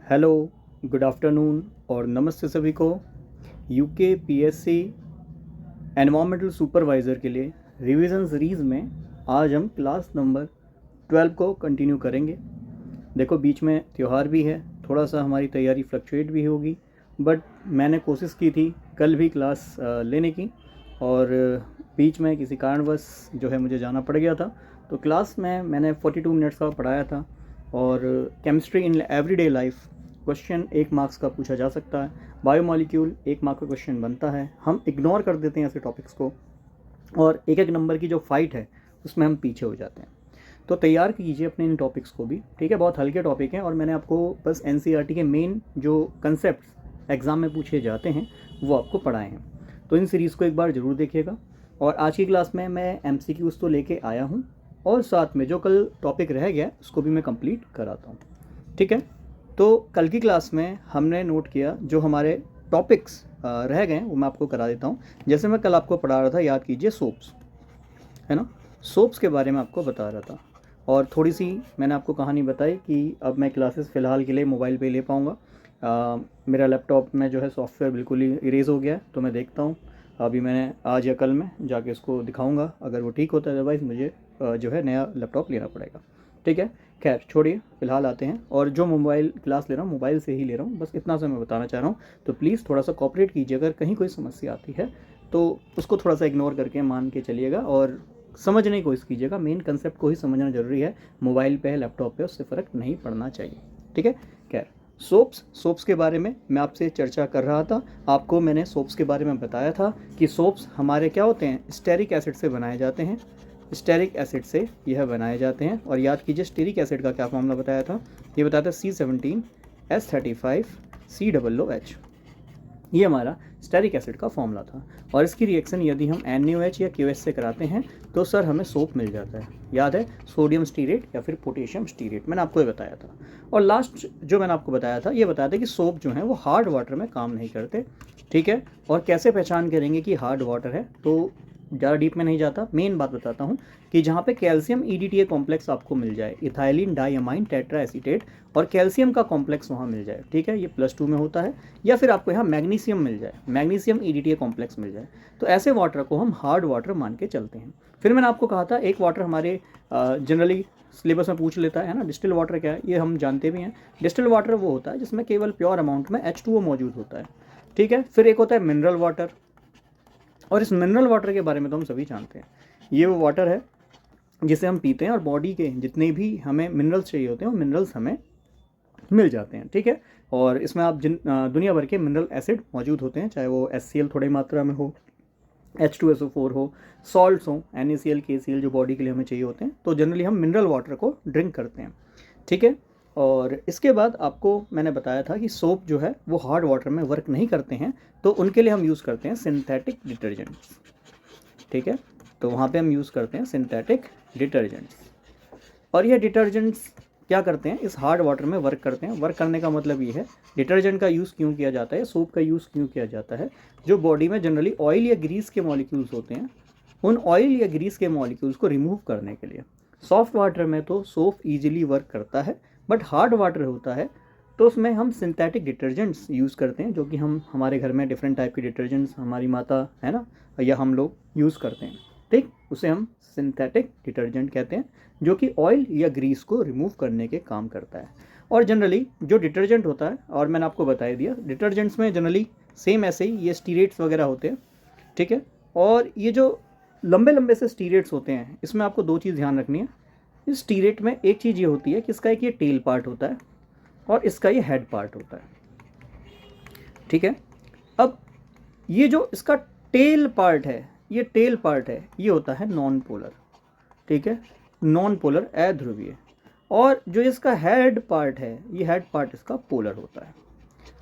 Hello, good afternoon और नमस्ते सभी को। यूके पीएससी एनवायरमेंटल सुपरवाइज़र के लिए रिवीजन सीरीज़ में आज हम क्लास नंबर 12 को कंटिन्यू करेंगे। देखो, बीच में त्यौहार भी है, थोड़ा सा हमारी तैयारी फ्लक्चुएट भी होगी, बट मैंने कोशिश की थी कल भी क्लास लेने की और बीच में किसी कारणवश जो है मुझे जाना पड़ गया था। तो क्लास में मैंने 42 मिनट्स का पढ़ाया था और chemistry in everyday life question 1 marks का पूछा जा सकता है। बायोमॉलिक्यूल 1 मार्क का क्वेश्चन बनता है। हम इग्नोर कर देते हैं ऐसे टॉपिक्स को और एक एक नंबर की जो फाइट है उसमें हम पीछे हो जाते हैं। तो तैयार कीजिए अपने इन टॉपिक्स को भी, ठीक है। बहुत हल्के टॉपिक हैं और मैंने आपको बस एनसीईआरटी के मेन जो कंसेप्ट एग्ज़ाम में पूछे जाते हैं वो आपको पढ़ाए हैं। तो इन सीरीज़ को एक बार ज़रूर देखिएगा। और आज की क्लास में मैं एमसीक्यूज़ तो लेके आया हूँ और साथ में जो कल टॉपिक रह गया उसको भी मैं कंप्लीट कराता हूँ, ठीक है। तो कल की क्लास में हमने नोट किया जो हमारे टॉपिक्स रह गए वो मैं आपको करा देता हूँ। जैसे मैं कल आपको पढ़ा रहा था, याद कीजिए, सोप्स, है ना। सोप्स के बारे में आपको बता रहा था और थोड़ी सी मैंने आपको कहानी बताई कि अब मैं क्लासेस फ़िलहाल के लिए मोबाइल पे ले पाऊँगा। मेरा लैपटॉप में जो है सॉफ्टवेयर बिल्कुल ही इरेज़ हो गया है, तो मैं देखता हूँ अभी मैंने आज या कल में जाके उसको दिखाऊँगा। अगर वो ठीक होता है अदरवाइज़ मुझे जो है नया लैपटॉप लेना पड़ेगा, ठीक है। खैर छोड़िए, फ़िलहाल आते हैं। और जो मोबाइल क्लास ले रहा हूँ मोबाइल से ही ले रहा हूँ, बस इतना सा मैं बताना चाह रहा हूँ। तो प्लीज़ थोड़ा सा कोऑपरेट कीजिए। अगर कहीं कोई समस्या आती है तो उसको थोड़ा सा इग्नोर करके मान के चलिएगा और समझने की कोशिश कीजिएगा। मेन कंसेप्ट को ही समझना ज़रूरी है। मोबाइल पे है, लैपटॉप पे, उससे फ़र्क नहीं पड़ना चाहिए, ठीक है। खैर, सोप्स के बारे में मैं आपसे चर्चा कर रहा था। आपको मैंने सोप्स के बारे में बताया था कि सोप्स हमारे क्या होते हैं, स्टेरिक एसिड से बनाए जाते हैं। स्टेरिक एसिड से यह बनाए जाते हैं। और याद कीजिए स्टेरिक एसिड का क्या फॉर्मूला बताया था, ये बताया था C17H35COOH। ये हमारा स्टेरिक एसिड का फॉर्मूला था। और इसकी रिएक्शन यदि हम NaOH या KOH से कराते हैं तो सर हमें सोप मिल जाता है। याद है, सोडियम स्टीरेट या फिर पोटेशियम स्टीरेट, मैंने आपको ये बताया था। और लास्ट जो मैंने आपको बताया था, ये बताया था कि सोप जो है वो हार्ड वाटर में काम नहीं करते, ठीक है। और कैसे पहचान करेंगे कि हार्ड वाटर है, तो ज़्यादा डीप में नहीं जाता, मेन बात बताता हूँ कि जहाँ पे कैल्शियम EDTA कॉम्प्लेक्स आपको मिल जाए, इथाइलिन डाइअमाइन टेट्रा एसीटेट, और कैल्शियम का कॉम्प्लेक्स वहाँ मिल जाए, ठीक है, ये +2 में होता है। या फिर आपको यहाँ मैग्नीशियम मिल जाए, मैग्नीशियम EDTA कॉम्प्लेक्स मिल जाए, तो ऐसे वाटर को हम हार्ड वाटर मान के चलते हैं। फिर मैंने आपको कहा था एक वाटर हमारे जनरली सिलेबस में पूछ लेता है ना, डिस्टिल वाटर क्या है, ये हम जानते भी हैं। डिस्टिल वाटर वो होता है जिसमें केवल प्योर अमाउंट में H2O मौजूद होता है, ठीक है। फिर एक होता है मिनरल वाटर, और इस मिनरल वाटर के बारे में तो हम सभी जानते हैं। ये वो वाटर है जिसे हम पीते हैं और बॉडी के जितने भी हमें मिनरल्स चाहिए होते हैं वो मिनरल्स हमें मिल जाते हैं, ठीक है। और इसमें आप दुनिया भर के मिनरल एसिड मौजूद होते हैं, चाहे वो HCl थोड़ी मात्रा में हो, H2SO4 हो, सॉल्ट्स हो, NaCl KCl जो बॉडी के लिए हमें चाहिए होते हैं। तो जनरली हम मिनरल वाटर को ड्रिंक करते हैं, ठीक है। और इसके बाद आपको मैंने बताया था कि सोप जो है वो हार्ड वाटर में वर्क नहीं करते हैं, तो उनके लिए हम यूज़ करते हैं सिंथेटिक डिटर्जेंट्स, ठीक है। तो वहाँ पे हम यूज़ करते हैं सिंथेटिक डिटर्जेंट्स। और ये डिटर्जेंट्स क्या करते हैं, इस हार्ड वाटर में वर्क करते हैं। वर्क करने का मतलब ये है, डिटर्जेंट का यूज़ क्यों किया जाता है, सोप का यूज़ क्यों किया जाता है। जो बॉडी में जनरली ऑयल या ग्रीस के मॉलिक्यूल्स होते हैं, उन ऑयल या ग्रीस के मॉलिक्यूल्स को रिमूव करने के लिए। सॉफ्ट वाटर में तो सोप ईजिली वर्क करता है, बट हार्ड वाटर होता है तो उसमें हम सिंथेटिक डिटर्जेंट्स यूज़ करते हैं, जो कि हम हमारे घर में डिफरेंट टाइप के डिटर्जेंट्स हमारी माता है ना या हम लोग यूज़ करते हैं, ठीक। उसे हम सिंथेटिक डिटर्जेंट कहते हैं, जो कि ऑयल या ग्रीस को रिमूव करने के काम करता है। और जनरली जो डिटर्जेंट होता है, और मैंने आपको बता दिया, डिटर्जेंट्स में जनरली सेम ऐसे ही ये स्टीरेट्स वगैरह होते हैं, ठीक है। और ये जो लंबे लंबे से स्टीरेट्स होते हैं, इसमें आपको 2 चीज़ ध्यान रखनी है। इस स्टीरेट में एक चीज़ ये होती है कि इसका एक ये टेल पार्ट होता है और इसका ये हेड पार्ट होता है, ठीक है। अब ये जो इसका टेल पार्ट है, ये होता है नॉन पोलर, ठीक है, नॉन पोलर अध्रुवीय। और जो इसका हेड पार्ट है, ये हेड पार्ट इसका पोलर होता है,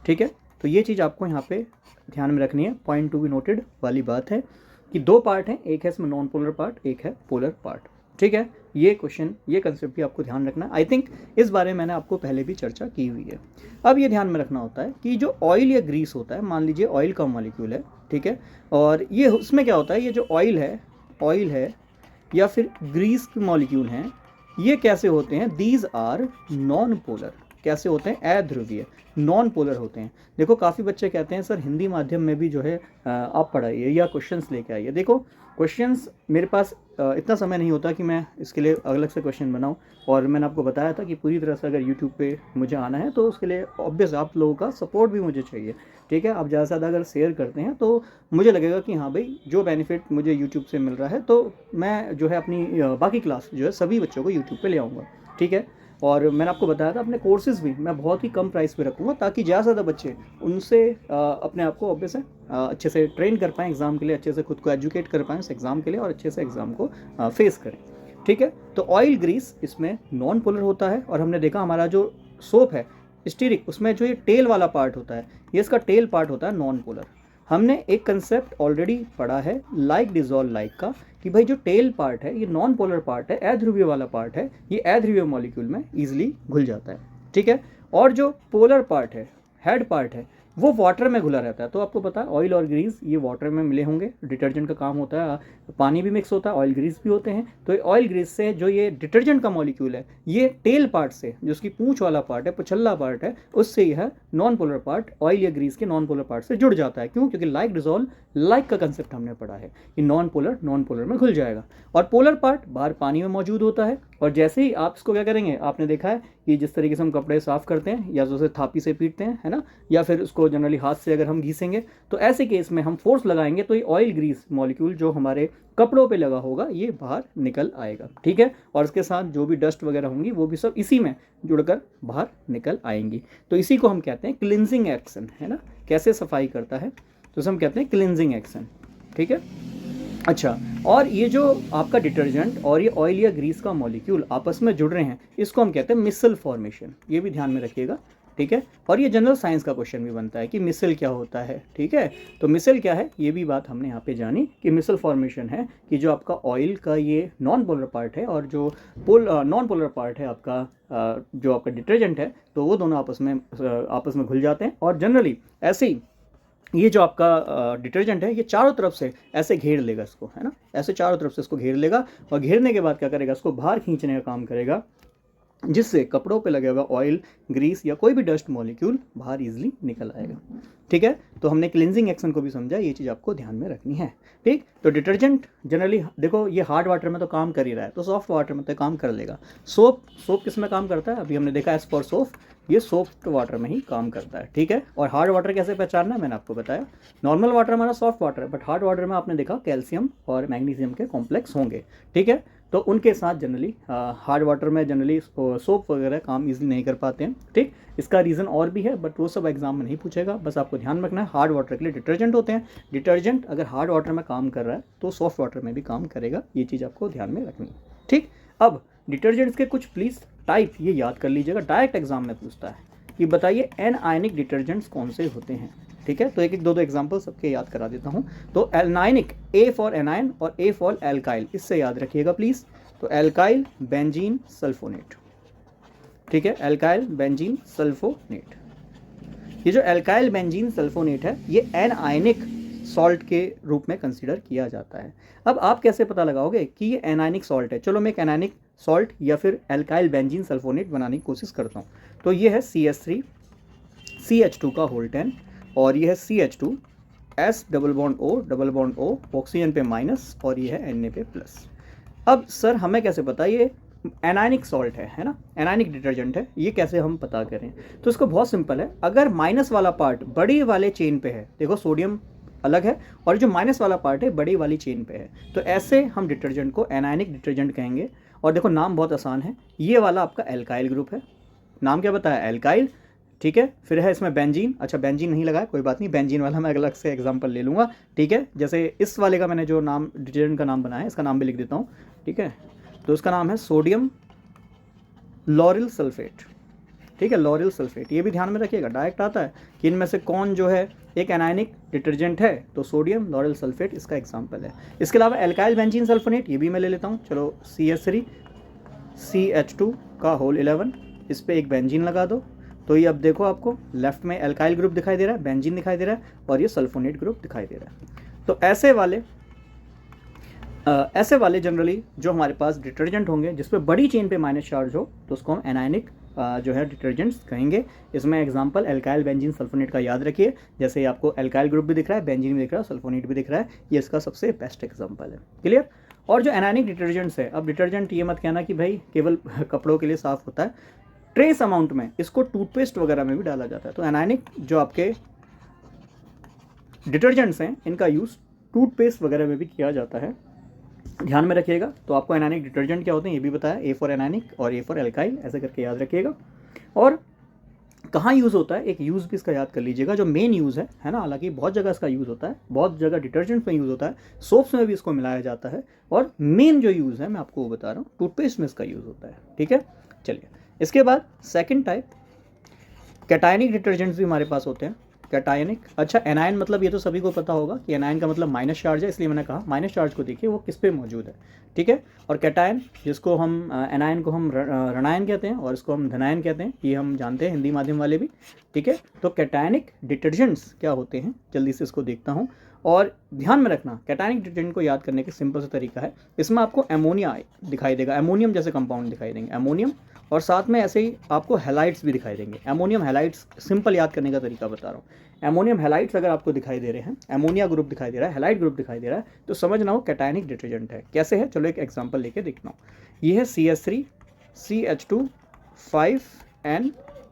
ठीक है। तो ये चीज़ आपको यहाँ पे ध्यान में रखनी है, पॉइंट टू बी नोटेड वाली बात है कि 2 पार्ट हैं, एक है इसमें नॉन पोलर पार्ट, एक है पोलर पार्ट, ठीक है। ये क्वेश्चन, ये कंसेप्ट भी आपको ध्यान रखना है। आई थिंक इस बारे में मैंने आपको पहले भी चर्चा की हुई है। अब ये ध्यान में रखना होता है कि जो ऑयल या ग्रीस होता है, मान लीजिए ऑयल का मॉलिक्यूल है, ठीक है, और ये उसमें क्या होता है, ये जो ऑयल है या फिर ग्रीस के मॉलिक्यूल हैं, ये कैसे होते हैं, दीज आर नॉन पोलर, कैसे होते हैं, अध्रुवीय, नॉन पोलर होते हैं। देखो काफ़ी बच्चे कहते हैं सर हिंदी माध्यम में भी जो है आप पढ़ाइए या क्वेश्चंस लेके आइए। देखो क्वेश्चंस मेरे पास इतना समय नहीं होता कि मैं इसके लिए अलग से क्वेश्चन बनाऊं, और मैंने आपको बताया था कि पूरी तरह से अगर यूट्यूब पे मुझे आना है तो उसके लिए ऑब्वियस आप लोगों का सपोर्ट भी मुझे चाहिए, ठीक है। आप ज़्यादा से ज़्यादा अगर शेयर करते हैं तो मुझे लगेगा कि हाँ भाई जो बेनिफिट मुझे यूट्यूब से मिल रहा है तो मैं जो है अपनी बाकी क्लास जो है सभी बच्चों को यूट्यूब पे ले आऊँगा, ठीक है। और मैंने आपको बताया था अपने कोर्सेज़ भी मैं बहुत ही कम प्राइस पे रखूँगा ताकि ज़्यादा से ज़्यादा बच्चे उनसे अपने आप को ऑब्वियस है अच्छे से ट्रेन कर पाएँ एग्ज़ाम के लिए, अच्छे से खुद को एजुकेट कर पाएँ उस एग्ज़ाम के लिए और अच्छे से एग्ज़ाम को फेस करें, ठीक है। तो ऑयल ग्रीस इसमें नॉन पोलर होता है, और हमने देखा हमारा जो सोप है स्टीरिक उसमें जो ये टेल वाला पार्ट होता है ये इसका टेल पार्ट होता है नॉन पोलर। हमने एक कंसेप्ट ऑलरेडी पढ़ा है लाइक डिजॉल्व लाइक का, कि भाई जो टेल पार्ट है ये नॉन पोलर पार्ट है, अध्रुवीय वाला पार्ट है, ये अध्रुवीय मॉलिक्यूल में ईजिली घुल जाता है, ठीक है। और जो पोलर पार्ट है, हेड पार्ट है, वो वाटर में घुला रहता है। तो आपको पता है ऑयल और ग्रीस ये वाटर में मिले होंगे, डिटर्जेंट का काम होता है, पानी भी मिक्स होता है, ऑयल ग्रीस भी होते हैं। तो ऑयल ग्रीस से जो ये डिटर्जेंट का मॉलिक्यूल है ये टेल पार्ट से, जो उसकी पूंछ वाला पार्ट है, पुछल्ला पार्ट है, उससे यह नॉन पोलर पार्ट ऑयल या ग्रीस के नॉन पोलर पार्ट से जुड़ जाता है। क्यों? क्योंकि लाइक डिजॉल्व लाइक का कंसेप्ट हमने पढ़ा है, ये नॉन पोलर में घुल जाएगा। और पोलर पार्ट बाहर पानी में मौजूद होता है, और जैसे ही आप इसको क्या करेंगे, आपने देखा है कि जिस तरीके से हम कपड़े साफ़ करते हैं या तो उसे थापी से पीटते हैं, है ना, या फिर उसको जनरली हाथ से अगर हम घिसेंगे, तो ऐसे केस में हम फोर्स लगाएंगे तो ये ऑयल ग्रीस मॉलिक्यूल जो हमारे कपड़ों पे लगा होगा ये बाहर निकल आएगा, ठीक है। और इसके साथ जो भी डस्ट वगैरह होंगी वो भी सब इसी में जुड़कर बाहर निकल आएंगी। तो इसी को हम कहते हैं क्लिनजिंग एक्शन, है ना। कैसे सफाई करता है तो इसे हम कहते हैं क्लिनजिंग एक्शन, ठीक है। अच्छा, और ये जो आपका डिटर्जेंट और ये ऑयल या ग्रीस का मॉलिक्यूल आपस में जुड़ रहे हैं इसको हम कहते हैं मिसल फॉर्मेशन, ये भी ध्यान में रखिएगा, ठीक है। और ये जनरल साइंस का क्वेश्चन भी बनता है कि मिसल क्या होता है, ठीक है। तो मिसल क्या है ये भी बात हमने यहाँ पे जानी कि मिसल फॉर्मेशन है कि जो आपका ऑयल का ये नॉन पोलर पार्ट है और जो नॉन पोलर पार्ट है आपका जो आपका डिटर्जेंट है, तो वो दोनों आपस में घुल जाते हैं। और जनरली ऐसे ही ये जो आपका डिटर्जेंट है ये चारों तरफ से ऐसे घेर लेगा इसको, है ना, ऐसे चारों तरफ से इसको घेर लेगा, और घेरने के बाद क्या करेगा, इसको बाहर खींचने का काम करेगा, जिससे कपड़ों पे लगे हुआ ऑयल ग्रीस या कोई भी डस्ट मॉलिक्यूल बाहर इजीली निकल आएगा, ठीक है। तो हमने क्लिनजिंग एक्शन को भी समझा, ये चीज़ आपको ध्यान में रखनी है, ठीक। तो डिटर्जेंट जनरली देखो ये हार्ड वाटर में तो काम कर ही रहा है, तो सॉफ्ट वाटर में तो काम कर लेगा। सोप किस में काम करता है, अभी हमने देखा एज फॉर सोप ये सॉफ्ट वाटर में ही काम करता है, ठीक है। और हार्ड वाटर कैसे पहचानना है मैंने आपको बताया, नॉर्मल वाटर हमारा सॉफ्ट वाटर है, बट हार्ड वाटर में आपने देखा कैल्शियम और मैग्नीशियम के कॉम्प्लेक्स होंगे, ठीक है। तो उनके साथ जनरली हार्ड वाटर में जनरली सोप वगैरह काम इजीली नहीं कर पाते हैं, ठीक। इसका रीज़न और भी है बट वो सब एग्जाम में नहीं पूछेगा, बस आपको ध्यान रखना है हार्ड वाटर के लिए डिटर्जेंट होते हैं, डिटर्जेंट अगर हार्ड वाटर में काम कर रहा है तो सॉफ्ट वाटर में भी काम करेगा, ये चीज़ आपको ध्यान में रखनी है, ठीक। अब डिटर्जेंट्स के कुछ प्लीज़ टाइप ये याद कर लीजिएगा, डायरेक्ट एग्जाम में पूछता है कि बताइए एनायनिक डिटर्जेंट्स कौन से होते हैं, ठीक है। तो एक एक दो एग्जाम्पल सबके याद करा देता हूँ। तो एनायनिक, ए फॉर एनायन और ए फॉर एल्काइल, इससे याद रखिएगा प्लीज़। तो एल्काइल बेंजीन सल्फोनेट, ठीक है, एल्काइल बेंजीन सल्फोनेट। ये जो एल्काइल बेंजीन सल्फोनेट है ये एनायनिक सॉल्ट के रूप में कंसीडर किया जाता है। अब आप कैसे पता लगाओगे कि ये एनायनिक सॉल्ट है, चलो मैं एक एनायनिक सॉल्ट या फिर एल्काइल बेंजीन सल्फोनेट बनाने की कोशिश करता हूँ। तो ये है CH3 CH2 का होल 10, और ये है CH2 S double bond O oxygen पे माइनस, और ये है Na पे प्लस। अब सर हमें कैसे पता ये एनायनिक सॉल्ट है ना, एनायनिक डिटर्जेंट है, ये कैसे हम पता करें। तो इसको बहुत सिंपल है, अगर माइनस वाला पार्ट बड़ी वाले चेन पे है, देखो सोडियम अलग है और जो माइनस वाला पार्ट है बड़ी वाली चेन पे है, तो ऐसे हम डिटर्जेंट को एनायनिक डिटर्जेंट कहेंगे। और देखो नाम बहुत आसान है, ये वाला आपका एल्काइल ग्रुप है, नाम क्या बताया, एल्काइल, ठीक है। फिर है इसमें बेंजीन, अच्छा बेंजीन नहीं लगा है कोई बात नहीं, बेंजीन वाला मैं अलग से एग्जांपल ले लूँगा, ठीक है। जैसे इस वाले का मैंने जो नाम डिटर्जेंट का नाम बनाया है इसका नाम भी लिख देता हूँ, ठीक है। तो इसका नाम है सोडियम लॉरिल सल्फेट, ठीक है, लॉरिल सल्फेट। ये भी ध्यान में रखिएगा, डायरेक्ट आता है कि इनमें से कौन जो है एक एनायनिक डिटर्जेंट है, तो सोडियम लॉरिल सल्फेट इसका एग्जाम्पल है। इसके अलावा एल्काइल बेंजीन सल्फोनेट ये भी मैं ले लेता हूँ, चलो CH3 CH2 का होल 11, इस पर एक बेंजीन लगा दो, तो ये अब देखो आपको लेफ्ट में एल्काइल ग्रुप दिखाई दे रहा है, बेंजीन दिखाई दे रहा है, और ये सल्फोनेट ग्रुप दिखाई दे रहा है। तो ऐसे वाले जनरली जो हमारे पास डिटर्जेंट होंगे जिस पे बड़ी चेन पे माइनस चार्ज हो, तो उसको हम एनायनिक जो है डिटर्जेंट्स कहेंगे। इसमें एग्जांपल एल्काइल बेंजीन सल्फोनेट का याद रखिए, जैसे आपको एल्काइल ग्रुप भी दिख रहा है, बेंजीन भी दिख रहा है, सल्फोनेट भी दिख रहा है, ये इसका सबसे बेस्ट एग्जाम्पल है। क्लियर। और जो एनायनिक डिटर्जेंट्स है, अब डिटर्जेंट ये मत कहना कि भाई केवल कपड़ों के लिए साफ होता है, ट्रेस अमाउंट में इसको टूथपेस्ट वगैरह में भी डाला जाता है। तो एनायनिक जो आपके डिटर्जेंट्स हैं इनका यूज़ टूथपेस्ट वगैरह में भी किया जाता है, ध्यान में रखिएगा। तो आपको एनायनिक डिटर्जेंट क्या होते हैं ये भी बताया, ए फॉर एनायनिक और ए फॉर एल्काइल, ऐसे करके याद रखिएगा। और कहाँ यूज़ होता है, एक यूज़ भी इसका याद कर लीजिएगा, जो मेन यूज़ है ना, हालांकि बहुत जगह इसका यूज़ होता है, बहुत जगह डिटर्जेंट में यूज़ होता है, सोप्स में भी इसको मिलाया जाता है, और मेन जो यूज़ है मैं आपको वो बता रहा हूँ, टूथपेस्ट में इसका यूज़ होता है। ठीक है, चलिए इसके बाद सेकेंड टाइप कैटायनिक डिटर्जेंट्स भी हमारे पास होते हैं। कैटायनिक, अच्छा एनायन मतलब ये तो सभी को पता होगा कि एनायन का मतलब माइनस चार्ज है, इसलिए मैंने कहा माइनस चार्ज को देखिए वो किस पे मौजूद है। ठीक है, और कैटायन जिसको हम एनायन को हम ऋणायन कहते हैं और इसको हम धनायन कहते हैं, ये हम जानते हैं हिंदी माध्यम वाले भी। ठीक है, तो कैटायनिक डिटर्जेंट्स क्या होते हैं, जल्दी से इसको देखता हूँ। और ध्यान में रखना, कैटायनिक डिटर्जेंट को याद करने का सिंपल सा तरीका है, इसमें आपको एमोनिया दिखाई देगा, एमोनियम जैसे कंपाउंड दिखाई देंगे, एमोनियम, और साथ में ऐसे ही आपको हैलाइड्स भी दिखाई देंगे। एमोनियम हैलाइड्स सिंपल याद करने का तरीका बता रहा हूँ, एमोनियम हैलाइड्स अगर आपको दिखाई दे रहे हैं, एमोनिया ग्रुप दिखाई दे रहा है, हैलाइड ग्रुप दिखाई दे रहा है, तो समझना हो कैटायनिक डिटर्जेंट है। कैसे है, चलो एक एग्जांपल लेके देखना हूँ। ये है CH3 CH2 5N,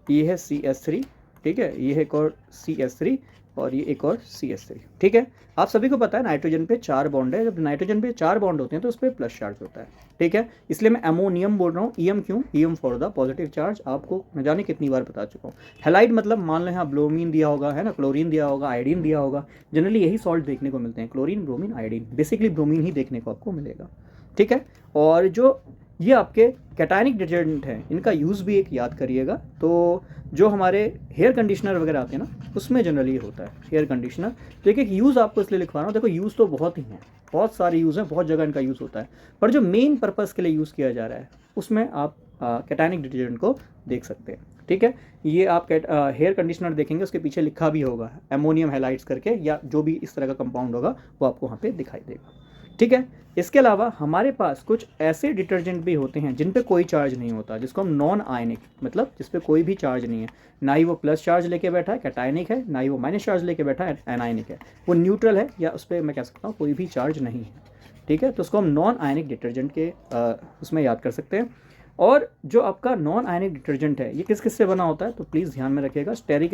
ये है CH3, ठीक है, ये है एक और CH3 और ये एक और CH3। ठीक है, आप सभी को पता है नाइट्रोजन पे 4 बॉन्ड है, जब नाइट्रोजन पे 4 बॉन्ड होते हैं तो उस पर प्लस चार्ज होता है। ठीक है, इसलिए मैं अमोनियम बोल रहा हूँ, EM क्यों, EM for the positive charge, आपको न जाने कितनी बार बता चुका हूँ। हैलाइड मतलब मान लें हाँ ब्रोमीन दिया होगा, है ना, क्लोरीन दिया होगा, आयोडीन दिया होगा, जनरली यही सॉल्ट देखने को मिलते हैं, chlorine, bromine, iodine, basically bromine ही देखने को आपको मिलेगा। ठीक है, और जो ये आपके कैटायनिक डिटर्जेंट हैं इनका यूज़ भी एक याद करिएगा। तो जो हमारे हेयर कंडीशनर वगैरह आते हैं ना, उसमें जनरली होता है हेयर कंडीशनर। तो एक यूज़ आपको इसलिए लिखवा रहा हूँ, देखो यूज़ तो बहुत ही हैं, बहुत सारे यूज़ हैं, बहुत जगह इनका यूज़ होता है, पर जो मेन पर्पज़ के लिए यूज़ किया जा रहा है उसमें आप कैटायनिक डिटर्जेंट को देख सकते हैं। ठीक है, ये आप हेयर कंडीशनर देखेंगे, उसके पीछे लिखा भी होगा एमोनियम हैलाइड्स करके, या जो भी इस तरह का कंपाउंड होगा वो आपको वहाँ पे दिखाई देगा। ठीक है, इसके अलावा हमारे पास कुछ ऐसे डिटर्जेंट भी होते हैं जिन पे कोई चार्ज नहीं होता, जिसको हम नॉन आयनिक, मतलब जिस पे कोई भी चार्ज नहीं है, ना ही वो प्लस चार्ज लेके बैठा है कैटायनिक है, ना ही वो माइनस चार्ज लेके बैठा है एनायनिक है, वो न्यूट्रल है, या उस पर मैं कह सकता हूँ कोई भी चार्ज नहीं है। ठीक है, तो उसको हम नॉन आयनिक डिटर्जेंट के उसमें याद कर सकते हैं। और जो आपका नॉन आयनिक डिटर्जेंट है ये किस किस से बना होता है, तो प्लीज़ ध्यान में रखिएगा, स्टेरिक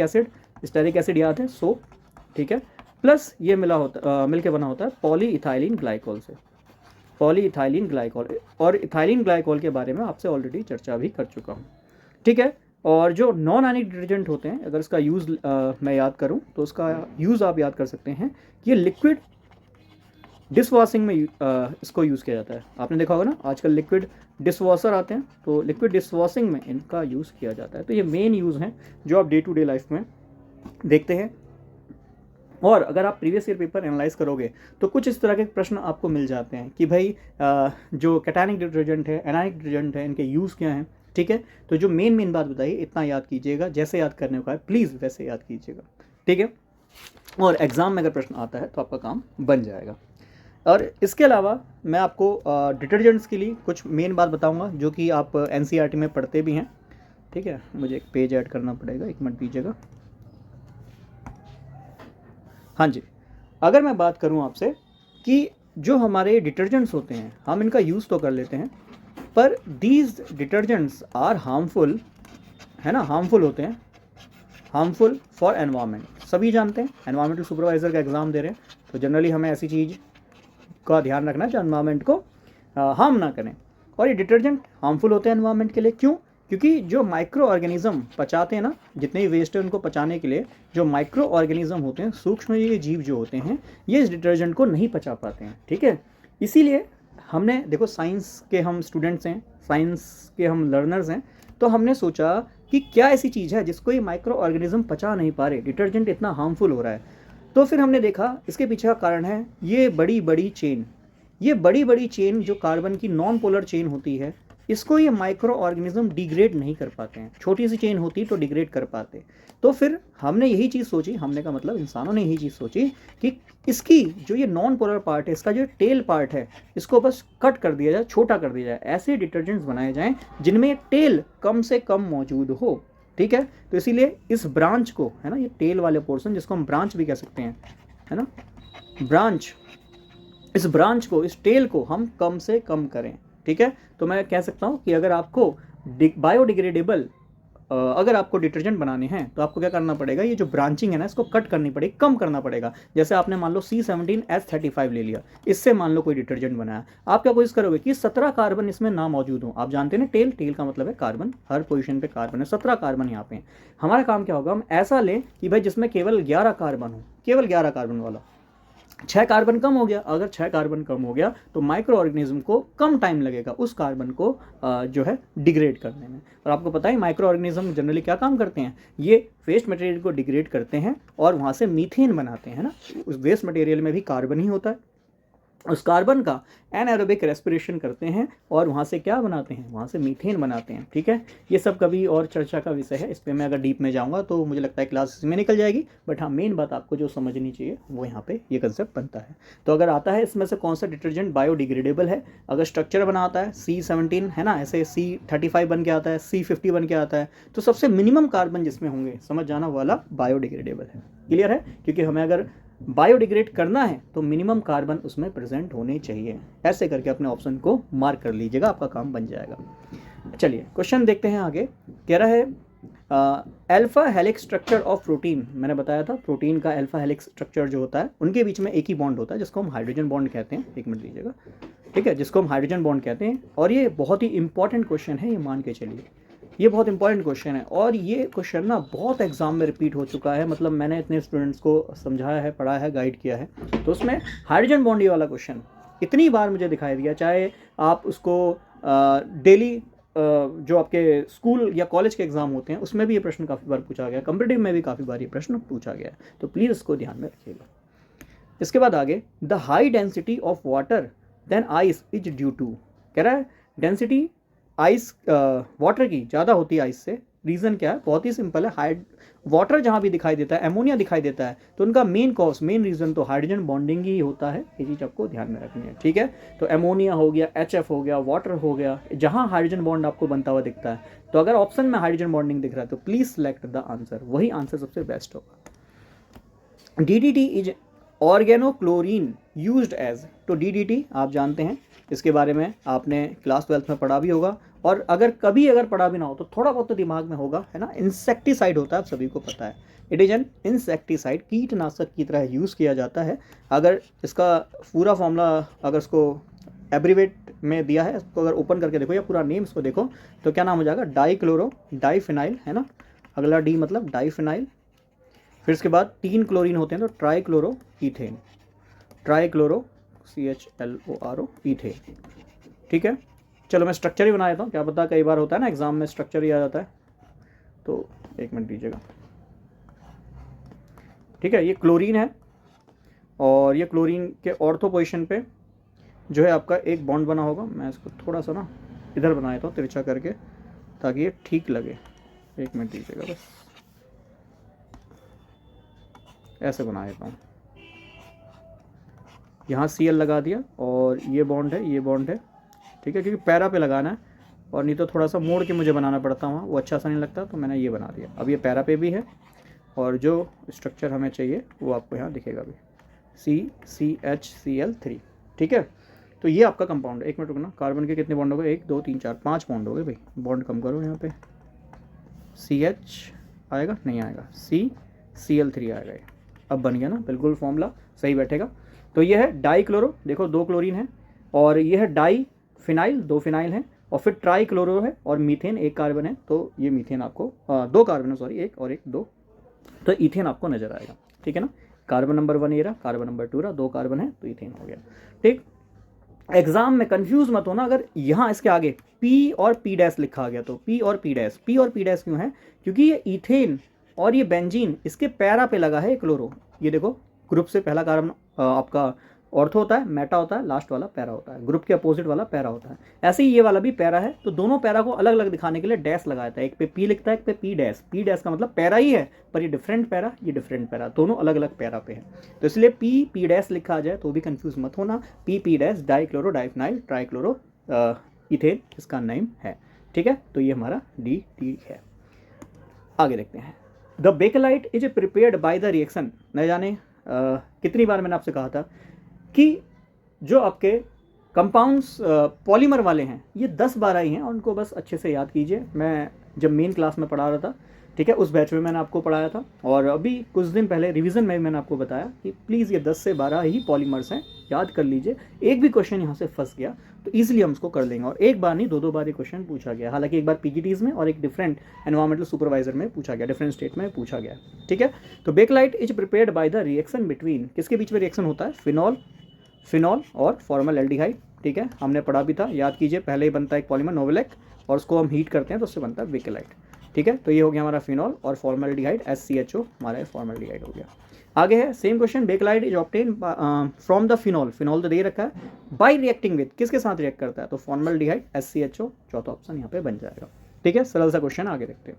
एसिड याद है, सोप, ठीक है, प्लस ये मिल के बना होता है पॉलीइथाइलिन ग्लाइकोल से, पॉलीइथाइलिन ग्लाइकोल, और इथाइलिन ग्लाइकोल के बारे में आपसे ऑलरेडी चर्चा भी कर चुका हूँ। ठीक है, और जो नॉन आयनिक डिटर्जेंट होते हैं, अगर इसका यूज़ मैं याद करूँ तो उसका यूज़ आप याद कर सकते हैं कि ये लिक्विड डिश वॉशिंग में इसको यूज़ किया जाता है। आपने देखा होगा ना आजकल लिक्विड डिश वॉशर आते हैं, तो लिक्विड डिश वॉशिंग में इनका यूज़ किया जाता है। तो ये मेन यूज़ हैं जो आप डे टू डे लाइफ में देखते हैं। और अगर आप प्रीवियस ईयर पेपर एनालाइज करोगे तो कुछ इस तरह के प्रश्न आपको मिल जाते हैं कि भाई जो कैटायनिक डिटर्जेंट है, एनायनिक डिटर्जेंट है, इनके यूज़ क्या हैं। ठीक है, तो जो मेन बात बताइए, इतना याद कीजिएगा, जैसे याद करने को है प्लीज़ वैसे याद कीजिएगा। ठीक है, और एग्ज़ाम में अगर प्रश्न आता है तो आपका काम बन जाएगा। और इसके अलावा मैं आपको डिटर्जेंट्स के लिए कुछ मेन बात बताऊंगा जो कि आप NCERT में पढ़ते भी हैं। ठीक है, मुझे एक पेज ऐड करना पड़ेगा, एक मिनट दीजिएगा। हाँ जी, अगर मैं बात करूं आपसे कि जो हमारे डिटर्जेंट्स होते हैं हम इनका यूज़ तो कर लेते हैं, पर दीज डिटर्जेंट्स आर हार्मफुल, है ना, हार्मफुल होते हैं, हार्मफुल फॉर एनवायरनमेंट। सभी जानते हैं, एनवायरमेंटल सुपरवाइज़र का एग्ज़ाम दे रहे हैं तो जनरली हमें ऐसी चीज़ का ध्यान रखना है जो एनवायरनमेंट को हार्म ना करें। और ये डिटर्जेंट हार्मफुल होते हैं एनवायरनमेंट के लिए, क्यों? क्योंकि जो माइक्रो ऑर्गेनिज्म पचाते हैं ना, जितने भी वेस्ट है उनको पचाने के लिए जो माइक्रो ऑर्गेनिज्म होते हैं, सूक्ष्म ये जीव जो होते हैं, ये इस डिटर्जेंट को नहीं पचा पाते हैं। ठीक है, इसीलिए हमने देखो साइंस के हम स्टूडेंट्स हैं, साइंस के हम लर्नर्स हैं, तो हमने सोचा कि क्या ऐसी चीज़ है जिसको ये माइक्रो ऑर्गेनिज्म पचा नहीं पा रहे, डिटर्जेंट इतना हार्मफुल हो रहा है। तो फिर हमने देखा इसके पीछे का कारण है ये बड़ी बड़ी चेन, ये बड़ी बड़ी चेन जो कार्बन की नॉन पोलर चेन होती है, इसको ये माइक्रो ऑर्गेनिज्म डिग्रेड नहीं कर पाते हैं, छोटी सी चेन होती तो डिग्रेड कर पाते। तो फिर हमने यही चीज़ सोची, हमने का मतलब इंसानों ने यही चीज़ सोची कि इसकी जो ये नॉन पोलर पार्ट है, इसका जो टेल पार्ट है, इसको बस कट कर दिया जाए, छोटा कर दिया जाए, ऐसे डिटर्जेंट्स बनाए जाएं जिनमें टेल कम से कम मौजूद हो। ठीक है, तो इसीलिए इस ब्रांच को, है ना, ये टेल वाले पोर्शन जिसको हम ब्रांच भी कह सकते हैं, है ना, ब्रांच, इस ब्रांच को, इस टेल को हम कम से कम करें। ठीक है, तो मैं कह सकता हूँ कि अगर आपको बायोडिग्रेडेबल अगर आपको डिटर्जेंट बनाने हैं तो आपको क्या करना पड़ेगा, ये जो ब्रांचिंग है ना, इसको कट करनी पड़ेगी, कम करना पड़ेगा। जैसे आपने मान लो C17H35 ले लिया, इससे मान लो कोई डिटर्जेंट बनाया, आप क्या कोशिश करोगे कि 17 कार्बन इसमें ना मौजूद हो। आप जानते हैं ना, टेल, टेल का मतलब है कार्बन, हर पोजीशन पे कार्बन है, 17 कार्बन यहाँ पे। हमारा काम क्या होगा, हम ऐसा लें कि भाई जिसमें केवल 11 कार्बन हो, केवल 11 कार्बन वाला। 6 कार्बन कम हो गया, अगर 6 कार्बन कम हो गया तो माइक्रो ऑर्गेनिज्म को कम टाइम लगेगा उस कार्बन को जो है डिग्रेड करने में। और आपको पता है माइक्रो ऑर्गेनिज्म जनरली क्या काम करते हैं, ये वेस्ट मटेरियल को डिग्रेड करते हैं और वहाँ से मीथेन बनाते हैं ना। उस वेस्ट मटेरियल में भी कार्बन ही होता है, उस कार्बन का एनाएरोबिक रेस्पिरेशन करते हैं और वहाँ से क्या बनाते हैं, वहाँ से मीथेन बनाते हैं। ठीक है, ये सब कभी और चर्चा का विषय है, इस पर मैं अगर डीप में जाऊँगा तो मुझे लगता है क्लास में निकल जाएगी। बट हाँ, मेन बात आपको जो समझनी चाहिए वो यहाँ पे ये कंसेप्ट बनता है। तो अगर आता है इसमें से कौन सा डिटर्जेंट बायोडिग्रेडेबल है, अगर स्ट्रक्चर बना आता है C17, है ना, ऐसे C35 बन के आता है, C50 बन के आता है, तो सबसे मिनिमम कार्बन जिसमें होंगे, समझ जाना, वाला बायोडिग्रेडेबल है। क्लियर है, क्योंकि हमें अगर बायोडिग्रेड करना है तो मिनिमम कार्बन उसमें प्रेजेंट होने चाहिए। ऐसे करके अपने ऑप्शन को मार्क कर लीजिएगा, आपका काम बन जाएगा। चलिए क्वेश्चन देखते हैं आगे। कह रहा है alpha helix structure of protein. मैंने बताया था प्रोटीन का अल्फा हेलिक्स स्ट्रक्चर जो होता है, उनके बीच में एक ही बॉन्ड होता है जिसको हम हाइड्रोजन बॉन्ड कहते हैं। एक मिनट दीजिएगा, ठीक है, जिसको हम हाइड्रोजन बॉन्ड कहते हैं। और ये बहुत ही इंपॉर्टेंट क्वेश्चन है, ये मान के चलिए, ये बहुत इंपॉर्टेंट क्वेश्चन है। और ये क्वेश्चन ना बहुत एग्जाम में रिपीट हो चुका है, मतलब मैंने इतने स्टूडेंट्स को समझाया है, पढ़ाया है, गाइड किया है, तो उसमें हाइड्रोजन बॉन्ड ये वाला क्वेश्चन इतनी बार मुझे दिखाई दिया। चाहे आप उसको डेली जो आपके स्कूल या कॉलेज के एग्जाम होते हैं उसमें भी ये प्रश्न काफ़ी बार पूछा गया, कॉम्पिटिटिव में भी काफ़ी बार ये प्रश्न पूछा गया है, तो प्लीज़ इसको ध्यान में रखिएगा। इसके बाद आगे, the high density of water then ice is due to. कह रहा है डेंसिटी आइस वाटर की ज़्यादा होती है आइस से, रीज़न क्या है, बहुत ही सिंपल है। हाइड वाटर जहाँ भी दिखाई देता है, एमोनिया दिखाई देता है, तो उनका मेन कॉज, मेन रीज़न तो हाइड्रोजन बॉन्डिंग ही होता है। ये चीज़ आपको ध्यान में रखनी है, ठीक है। तो एमोनिया हो गया, HF हो गया, वाटर हो गया, जहाँ हाइड्रोजन बॉन्ड आपको बनता हुआ दिखता है, तो अगर ऑप्शन में हाइड्रोजन बॉन्डिंग दिख रहा है तो प्लीज़ सेलेक्ट द आंसर, वही आंसर सबसे बेस्ट होगा। DDT is organochlorine used as. तो DDT आप जानते हैं, इसके बारे में आपने क्लास 12th में पढ़ा भी होगा, और अगर कभी अगर पढ़ा भी ना हो तो थोड़ा बहुत तो दिमाग में होगा, है ना। इंसेक्टिसाइड होता है, आप सभी को पता है, इट इज एन इंसेक्टिसाइड, कीटनाशक की तरह यूज़ किया जाता है। अगर इसका पूरा फॉर्मूला अगर इसको एब्रीवेट में दिया है, इसको अगर ओपन करके देखो या पूरा नेम इसको देखो तो क्या नाम हो जाएगा, डाइफिनाइल, है ना। अगला डी मतलब डाइफिनाइल, फिर इसके बाद 3 क्लोरीन होते हैं तो trichloro ethane, trichloro CHLORO ethane, ठीक है। चलो मैं स्ट्रक्चर ही बना देता हूँ, क्या पता कई बार होता है ना एग्जाम में स्ट्रक्चर ही आ जाता है, तो एक मिनट दीजिएगा, ठीक है। ये क्लोरीन है और ये क्लोरीन के ऑर्थो पोजीशन पे जो है आपका एक बॉन्ड बना होगा। मैं इसको थोड़ा सा ना इधर बना देता हूँ तिरछा करके ताकि ये ठीक लगे, एक मिनट दीजिएगा, बस ऐसे बना देता हूँ। यहाँ Cl लगा दिया और ये बॉन्ड है, ये बॉन्ड है, ठीक है, क्योंकि पैरा पे लगाना है और नहीं तो थोड़ा सा मोड़ के मुझे बनाना पड़ता वहाँ, वो अच्छा सा नहीं लगता, तो मैंने ये बना दिया। अब ये पैरा पे भी है और जो स्ट्रक्चर हमें चाहिए वो आपको यहाँ दिखेगा भी, CCHCl3, ठीक है। तो ये आपका कंपाउंड है। एक मिनट रुकना, कार्बन के कितने बॉन्ड हो गए, 1 2 3 4 5 बॉन्ड हो गए भाई, बॉन्ड कम करो, यहाँ पे CH आएगा, नहीं आएगा, CCl3 आएगा, ये अब बन गया ना, बिल्कुल फॉर्मूला सही बैठेगा। तो ये है डाइक्लोरो, देखो 2 क्लोरीन है, और ये है डाई फिनाइल, 2 फिनाइल हैं, और फिर ट्राइक्लोरो है, और मीथेन 1 कार्बन है, तो ये मीथेन आपको 2 कार्बन है, सॉरी 1 और 1 2, तो ईथेन आपको नजर आएगा, ठीक है ना। कार्बन नंबर 1 ये रहा, कार्बन नंबर 2 रहा, 2 कार्बन है तो ईथेन हो गया, ठीक। एग्जाम में कंफ्यूज मत होना, अगर यहाँ इसके आगे P और P' लिखा गया तो P और P' क्यों है, क्योंकि ये ईथेन और ये बेंजीन इसके पैरा पे लगा है क्लोरो। ये देखो ग्रुप से पहला कार्बन आपका ऑर्थो होता है, मेटा होता है, लास्ट वाला पैरा होता है, ग्रुप के अपोजिट वाला पैरा होता है। ऐसे ही ये वाला भी पैरा है, तो दोनों पैरा को अलग अलग दिखाने के लिए डैश लगाया था, एक पे पी लिखता है, एक पे पी डैश। पी डैश का मतलब पैरा ही है, पर ये डिफरेंट पैरा, ये डिफरेंट पैरा, दोनों अलग अलग पैरा पे है। तो इसलिए पी पी डैश लिखा आ जाए तो भी कंफ्यूज मत होना। P P dash dichloro diphenyl trichloro ethane इसका नेम है। ठीक है, तो ये हमारा डी टी है। आगे देखते हैं। The bakelite is prepared by the reaction. न जाने कितनी बार मैंने आपसे कहा था कि जो आपके कंपाउंड्स पॉलीमर वाले हैं ये 10-12 ही हैं, और उनको बस अच्छे से याद कीजिए। मैं जब मेन क्लास में पढ़ा रहा था, ठीक है, उस बैच में मैंने आपको पढ़ाया था, और अभी कुछ दिन पहले रिवीजन में मैंने आपको बताया कि प्लीज़ ये 10 से 12 ही पॉलीमर्स हैं, याद कर लीजिए। एक भी क्वेश्चन यहाँ से फंस गया तो ईजिली हम उसको कर लेंगे, और एक बार नहीं 2-2 बार ये क्वेश्चन पूछा गया। हालांकि एक बार पीजीटीज में और एक डिफरेंट एनवायरमेंटल सुपरवाइजर में पूछा गया, डिफरेंट स्टेट में पूछा गया। ठीक है, तो bakelite is prepared by the reaction between, किसके बीच में रिएक्शन होता है, फिनॉल और फॉर्मलडेहाइड। ठीक है, हमने पढ़ा भी था, याद कीजिए। पहले ही बनता है एक पॉलीमर नोवेलेक, और उसको हम हीट करते हैं तो उससे बनता है बेकेलाइट। ठीक है, तो ये हो गया हमारा फिनॉल और फॉर्मलडिहाइड, SCHO हमारा फॉर्मलडिहाइड हो गया। आगे है same question, bakelite is obtain from the phenol. Phenol तो दे रखा है, बाय रिएक्टिंग विद, किसके साथ रिएक्ट करता है, तो फॉर्मलडिहाइड SCHO, चौथा ऑप्शन यहाँ पे बन जाएगा। ठीक है, सरल सा क्वेश्चन, आगे देखते हैं।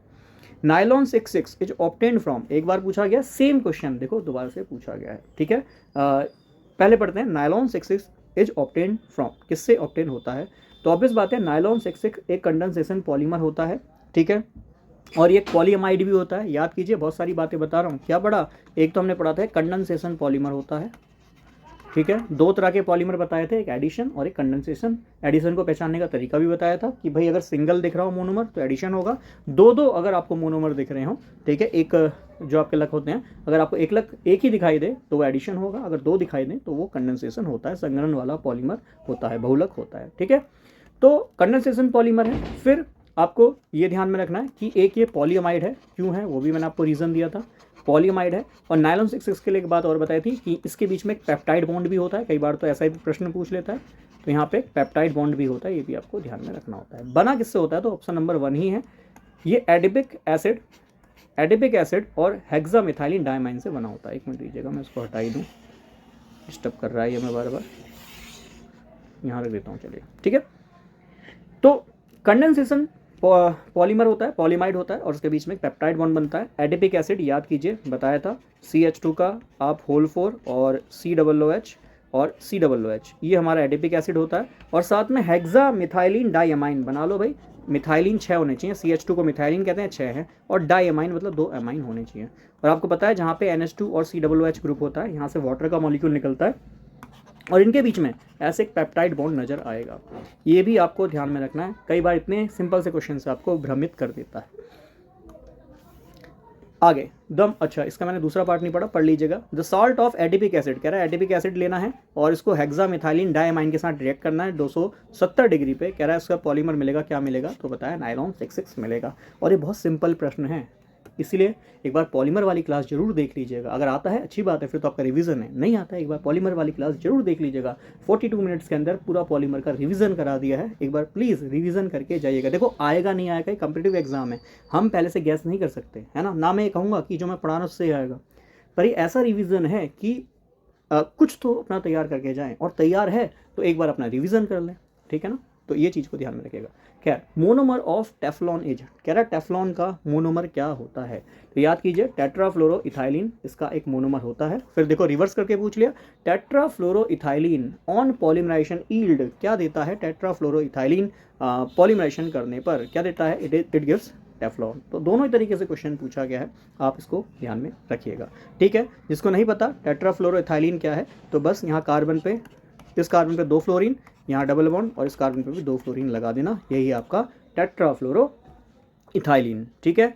नाइलॉन 66 इज ऑब्टेन फ्रॉम, एक बार पूछा गया, सेम क्वेश्चन देखो दोबारा से पूछा गया है। ठीक है, पहले पढ़ते हैं। नाइलॉन 66 इज ऑब्टेन फ्रॉम, किससे ऑब्टेन होता है, तो ऑब्वियस बात है नाइलॉन 66 एक कंडेंसेशन पॉलीमर होता है। ठीक है, और ये पॉलीअमाइड भी होता है। याद कीजिए, बहुत सारी बातें बता रहा हूँ। क्या पढ़ा, एक तो हमने पढ़ा था कंडेंसेशन पॉलीमर होता है। ठीक है, 2 तरह के पॉलीमर बताए थे, एक एडिशन और एक कंडेंसेशन। एडिशन को पहचानने का तरीका भी बताया था कि भाई अगर सिंगल दिख रहा हो मोनोमर तो एडिशन होगा, 2-2 अगर आपको मोनोमर दिख रहे हो, ठीक है, एक जो आपके लक होते हैं, अगर आपको एक लक एक ही दिखाई दे तो वो एडिशन होगा, अगर 2 दिखाई दे तो वो कंडेंसेशन होता है, संघनन वाला पॉलीमर होता है, बहुलक होता है। ठीक है, तो कंडेंसेशन पॉलीमर है। फिर आपको ये ध्यान में रखना है कि एक ये पॉलीअमाइड है, क्यों है वो भी मैंने आपको रीज़न दिया था, पॉलीअमाइड है। और नायलॉन 66 के लिए एक बात और बताई थी कि इसके बीच में एक पेप्टाइड बॉन्ड भी होता है, कई बार तो ऐसा ही प्रश्न पूछ लेता है, तो यहाँ पे पेप्टाइड बॉन्ड भी होता है, ये भी आपको ध्यान में रखना होता है। बना किससे होता है, तो ऑप्शन नंबर 1 ही है, ये एडिपिक एसिड और हेक्सामिथाइलिन डायमाइन से बना होता है। एक मिनट दीजिएगा, मैं इसको हटा ही दूँ, डिस्टर्ब कर रहा है ये, मैं बार बार यहाँ रख देता हूँ। चलिए, ठीक है, तो कंडेंसेशन पॉलीमर होता है, पॉलीमाइड होता है, और उसके बीच में पेप्टाइड बॉन्ड बनता है। एडिपिक एसिड याद कीजिए, बताया था, CH2 का आप होल 4 और COOH और COOH, ये हमारा एडिपिक एसिड होता है। और साथ में हेक्सामिथाइलिन डाइअमाइन बना लो भाई, मिथाइलिन 6 होने चाहिए, CH2 को मिथाइलिन कहते हैं, 6 है, और डाइअमाइन मतलब 2 अमाइन होने चाहिए। और आपको पता है जहाँ पे NH2 और COOH ग्रुप होता है, यहाँ से वाटर का मॉलिक्यूल निकलता है, और इनके बीच में ऐसे एक पेप्टाइड बॉन्ड नज़र आएगा। ये भी आपको ध्यान में रखना है, कई बार इतने सिंपल से क्वेश्चन से आपको भ्रमित कर देता है। आगे दम, अच्छा इसका मैंने दूसरा पार्ट नहीं पढ़ा, पढ़ लीजिएगा। The salt of adipic acid, कह रहा है एडिपिक एसिड लेना है और इसको हेक्सामिथाइलिन डायमाइन के साथ रिएक्ट करना है 270 डिग्री पे। कह रहा है इसका पॉलीमर मिलेगा, क्या मिलेगा, तो बताया नायलॉन 66 मिलेगा। और ये बहुत सिंपल प्रश्न है, इसीलिए एक बार पॉलीमर वाली क्लास जरूर देख लीजिएगा। अगर आता है अच्छी बात है, फिर तो आपका रिवीजन है, नहीं आता है एक बार पॉलीमर वाली क्लास जरूर देख लीजिएगा। 42 मिनट्स के अंदर पूरा पॉलीमर का रिवीजन करा दिया है, एक बार प्लीज़ रिवीजन करके जाइएगा। देखो आएगा नहीं आएगा, कॉम्पिटिटिव एग्जाम है, हम पहले से गैस नहीं कर सकते, है ना मैं ये कहूँगा कि जो मैं पढ़ाना उससे आएगा, पर ये ऐसा रिवीजन है कि कुछ तो अपना तैयार करके जाएँ, और तैयार है तो एक बार अपना रिवीजन कर लें, ठीक है ना। तो ये चीज़ को ध्यान में रखिएगा। खैर, मोनोमर ऑफ टेफ्लॉन इज, कह रहा है टेफ्लॉन का मोनोमर क्या होता है, तो याद कीजिए टेट्राफ्लोरोइथाइलिन इसका एक मोनोमर होता है। फिर देखो रिवर्स करके पूछ लिया, टेट्राफ्लोरोइथाइलिन ऑन पॉलीमराइजेशन यील्ड क्या देता है, टेट्राफ्लोरोइथाइलिन पॉलीमराइजेशन करने पर क्या देता है, इट गिव्स टेफ्लॉन। तो दोनों ही तरीके से क्वेश्चन पूछा गया है, आप इसको ध्यान में रखिएगा, ठीक है। जिसको नहीं पता टेट्राफ्लोरोइथाइलिन क्या है, तो बस यहाँ कार्बन पे, इस कार्बन पे 2 फ्लोरीन, यहाँ डबल बॉन्ड, और इस कार्बन पे भी 2 फ्लोरीन लगा देना, यही आपका टेट्राफ्लोरोइथाइलिन, ठीक है।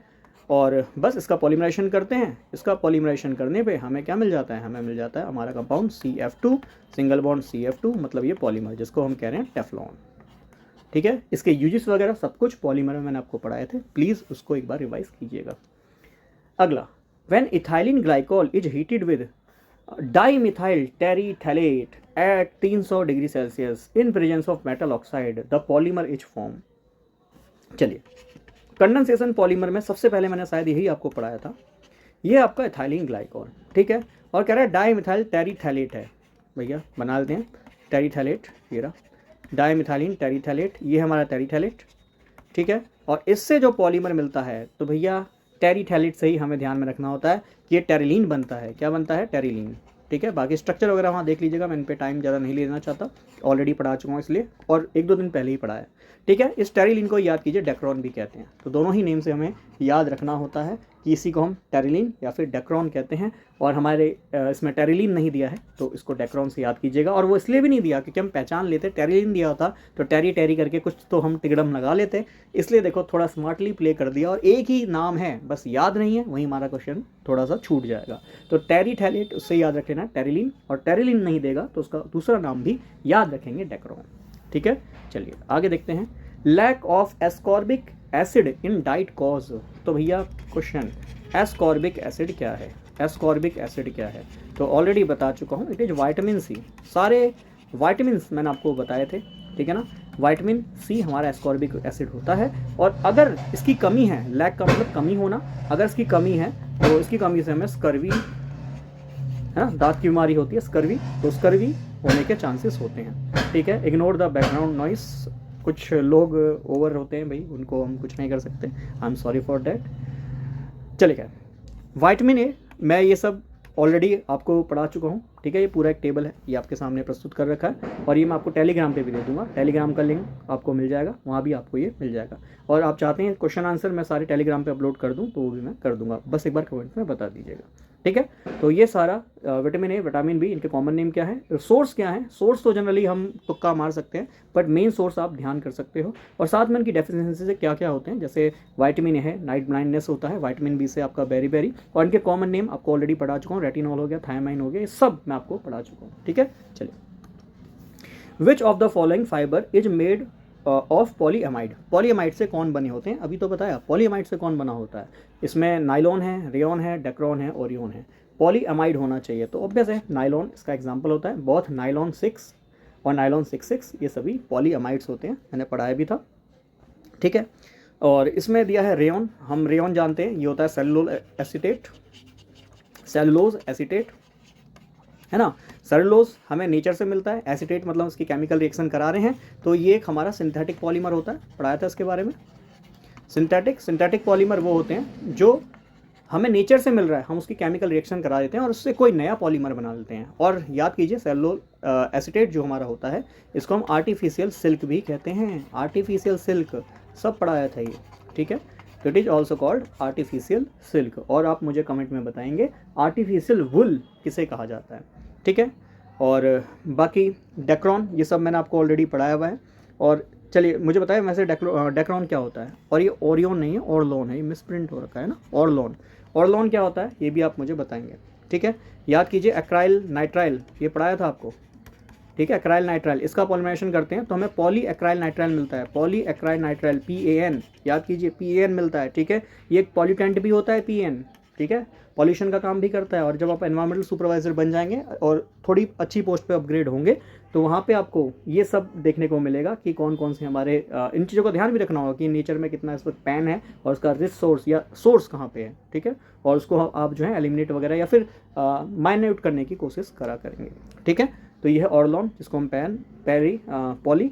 और बस इसका पॉलीमराइजेशन करते हैं, इसका पॉलीमराइजेशन करने पे हमें क्या मिल जाता है, हमें मिल जाता है हमारा compound CF2, single bond CF2, मतलब ये पॉलीमर जिसको हम कह रहे हैं टेफ्लॉन, ठीक है। इसके यूजेस वगैरह सब कुछ पॉलीमर में मैंने आपको पढ़ाए थे, प्लीज़ उसको एक बार रिवाइज कीजिएगा। अगला, when ethylene glycol is heated with dimethyl terephthalate at 300 degree Celsius in presence of metal oxide the polymer is form. चलिए, कंडेंसेशन पॉलीमर में सबसे पहले मैंने शायद यही आपको पढ़ाया था, ये आपका इथाइलिन ग्लाइकोल, ठीक है। और कह रहा है डाइमिथाइल टेरिथैलेट है, भैया बना लेते हैं, टेरिथैलेट, ये रहा डाइमिथाइलिन टेरिथैलेट, ये हमारा टेरिथैलेट, ठीक है। और इससे जो पॉलीमर मिलता है तो भैया टेरिथैलेट से ही हमें ध्यान में रखना होता है कि ये टेरिलीन बनता है। क्या बनता है? टेरिलीन, ठीक है। बाकी स्ट्रक्चर वगैरह वहाँ देख लीजिएगा, मैं इन पे टाइम ज़्यादा नहीं लेना चाहता, ऑलरेडी पढ़ा चुका हूँ इसलिए, और 1-2 दिन पहले ही पढ़ा है, ठीक है। इस टेरिलीन को याद कीजिए डेक्रोन भी कहते हैं, तो दोनों ही नेम से हमें याद रखना होता है कि इसी को हम टेरिलीन या फिर डेक्रोन कहते हैं। और हमारे इसमें टेरिलीन नहीं दिया है तो इसको डेक्रोन से याद कीजिएगा। और वो इसलिए भी नहीं दिया क्योंकि हम पहचान लेते, टेरिलीन दिया होता तो टेरी टेरी करके कुछ तो हम तिगड़म लगा लेते, इसलिए देखो थोड़ा स्मार्टली प्ले कर दिया, और एक ही नाम है बस याद नहीं है, वही हमारा क्वेश्चन थोड़ा सा छूट जाएगा। तो टेरिथैलेट उससे याद रख लेना टेरिलीन, और टेरिलीन नहीं देगा तो उसका दूसरा नाम भी याद रखेंगे डेक्रोन, ठीक है। चलिए आगे देखते हैं, lack of ascorbic acid in diet cause. तो भैया क्वेश्चन, एस्कॉर्बिक एसिड क्या है? एस्कॉर्बिक एसिड क्या है? तो ऑलरेडी बता चुका हूँ, इट इज विटामिन सी। सारे विटामिन्स मैंने आपको बताए थे, ठीक है ना। विटामिन सी हमारा एस्कॉर्बिक एसिड होता है, और अगर इसकी कमी है, लैक का मतलब कमी होना, अगर इसकी कमी है तो इसकी कमी से हमें स्कर्वी, है ना, दांत की बीमारी होती है स्कर्वी, तो स्कर्वी होने के चांसेस होते हैं, ठीक है। इग्नोर द बैकग्राउंड नॉइस, कुछ लोग ओवर होते हैं भाई, उनको हम कुछ नहीं कर सकते, आई एम सॉरी फॉर डैट। चलिए, विटामिन ए, मैं ये सब ऑलरेडी आपको पढ़ा चुका हूँ, ठीक है। ये पूरा एक टेबल है, ये आपके सामने प्रस्तुत कर रखा है, और ये मैं आपको टेलीग्राम पे भी दे दूंगा, टेलीग्राम का लिंक आपको मिल जाएगा, वहाँ भी आपको ये मिल जाएगा। और आप चाहते हैं क्वेश्चन आंसर मैं सारे टेलीग्राम पे अपलोड कर दूँ तो वो भी मैं कर दूंगा, बस एक बार कमेंट में बता दीजिएगा, ठीक है। तो ये सारा विटामिन ए, विटामिन बी, इनके कॉमन नेम क्या है, सोर्स क्या है, सोर्स तो जनरली हम तुक्का मार सकते हैं, बट मेन सोर्स आप ध्यान कर सकते हो, और साथ में इनकी डेफिशिएंसी से क्या क्या होते हैं, जैसे विटामिन ए है नाइट ब्लाइंडनेस होता है, विटामिन बी से आपका बेरी, और इनके कॉमन नेम आपको ऑलरेडी पढ़ा चुका हूँ, रेटिनॉल हो गया, थायमाइन हो गया, ये सब मैं आपको पढ़ा चुका हूँ, ठीक है। चलिए, विच of the following fibre is made of polyamide. Polyamide से कौन बने होते हैं? अभी तो बताया पॉलीएमाइड से कौन बना होता है, इसमें नाइलॉन है, रेयॉन है, डेक्रोन है, ओरियन है, पॉलीएमाइड होना चाहिए, तो ऑब्वियस है नाइलॉन इसका एग्जांपल होता है, बहुत नाइलॉन 6 और नाइलॉन 66 ये सभी पॉलीएमाइड्स होते हैं, मैंने पढ़ाया भी था, ठीक है। और इसमें दिया है रेयॉन, हम रेयॉन जानते हैं, ये होता है सेलुलोज एसीटेट, है ना। सेलुलोज हमें नेचर से मिलता है, एसीटेट मतलब उसकी केमिकल रिएक्शन करा रहे हैं, तो ये एक हमारा सिंथेटिक पॉलीमर होता है, पढ़ाया था इसके बारे में। सिंथेटिक पॉलीमर वो होते हैं जो हमें नेचर से मिल रहा है, हम उसकी केमिकल रिएक्शन करा देते हैं और उससे कोई नया पॉलीमर बना लेते हैं। और याद कीजिए सेलुलोज एसीटेट जो हमारा होता है, इसको हम आर्टिफिशियल सिल्क भी कहते हैं, आर्टिफिशियल सिल्क सब पढ़ाया था ये, ठीक है। तो it is also called artificial silk, और आप मुझे कमेंट में बताएंगे आर्टिफिशियल वुल किसे कहा जाता है, ठीक है। और बाकी डेक्रोन ये सब मैंने आपको ऑलरेडी पढ़ाया हुआ है। और चलिए मुझे बताएं वैसे डेक्रोन क्या होता है, और ये ओरियन नहीं है, ऑरलोन है, ये मिसप्रिंट हो रखा है ना, ऑरलोन क्या होता है ये भी आप मुझे बताएंगे, ठीक है। याद कीजिए एक्राइल नाइट्राइल, ये पढ़ाया था आपको, ठीक है। एक्राइल नाइट्राइल, इसका पॉलीमराइजेशन करते हैं तो हमें पॉली एक्राइल नाइट्राइल मिलता है, पॉली एक्राइल नाइट्राइल, PAN, याद कीजिए PAN मिलता है, ठीक है। ये एक पॉल्यूटेंट भी होता है PN, ठीक है, पॉल्यूशन का काम भी करता है। और जब आप एनवायरमेंटल सुपरवाइजर बन जाएंगे और थोड़ी अच्छी पोस्ट पे अपग्रेड होंगे तो वहाँ पे आपको ये सब देखने को मिलेगा कि कौन कौन से हमारे इन चीज़ों का ध्यान भी रखना होगा कि नेचर में कितना इस वक्त पैन है और उसका रिसोर्स या सोर्स कहाँ पे है, ठीक है। और उसको आप जो है एलिमिनेट वगैरह या फिर माइन्यूट करने की कोशिश करा करेंगे, ठीक है। तो ये है ऑरलोन, जिसको हम पॉली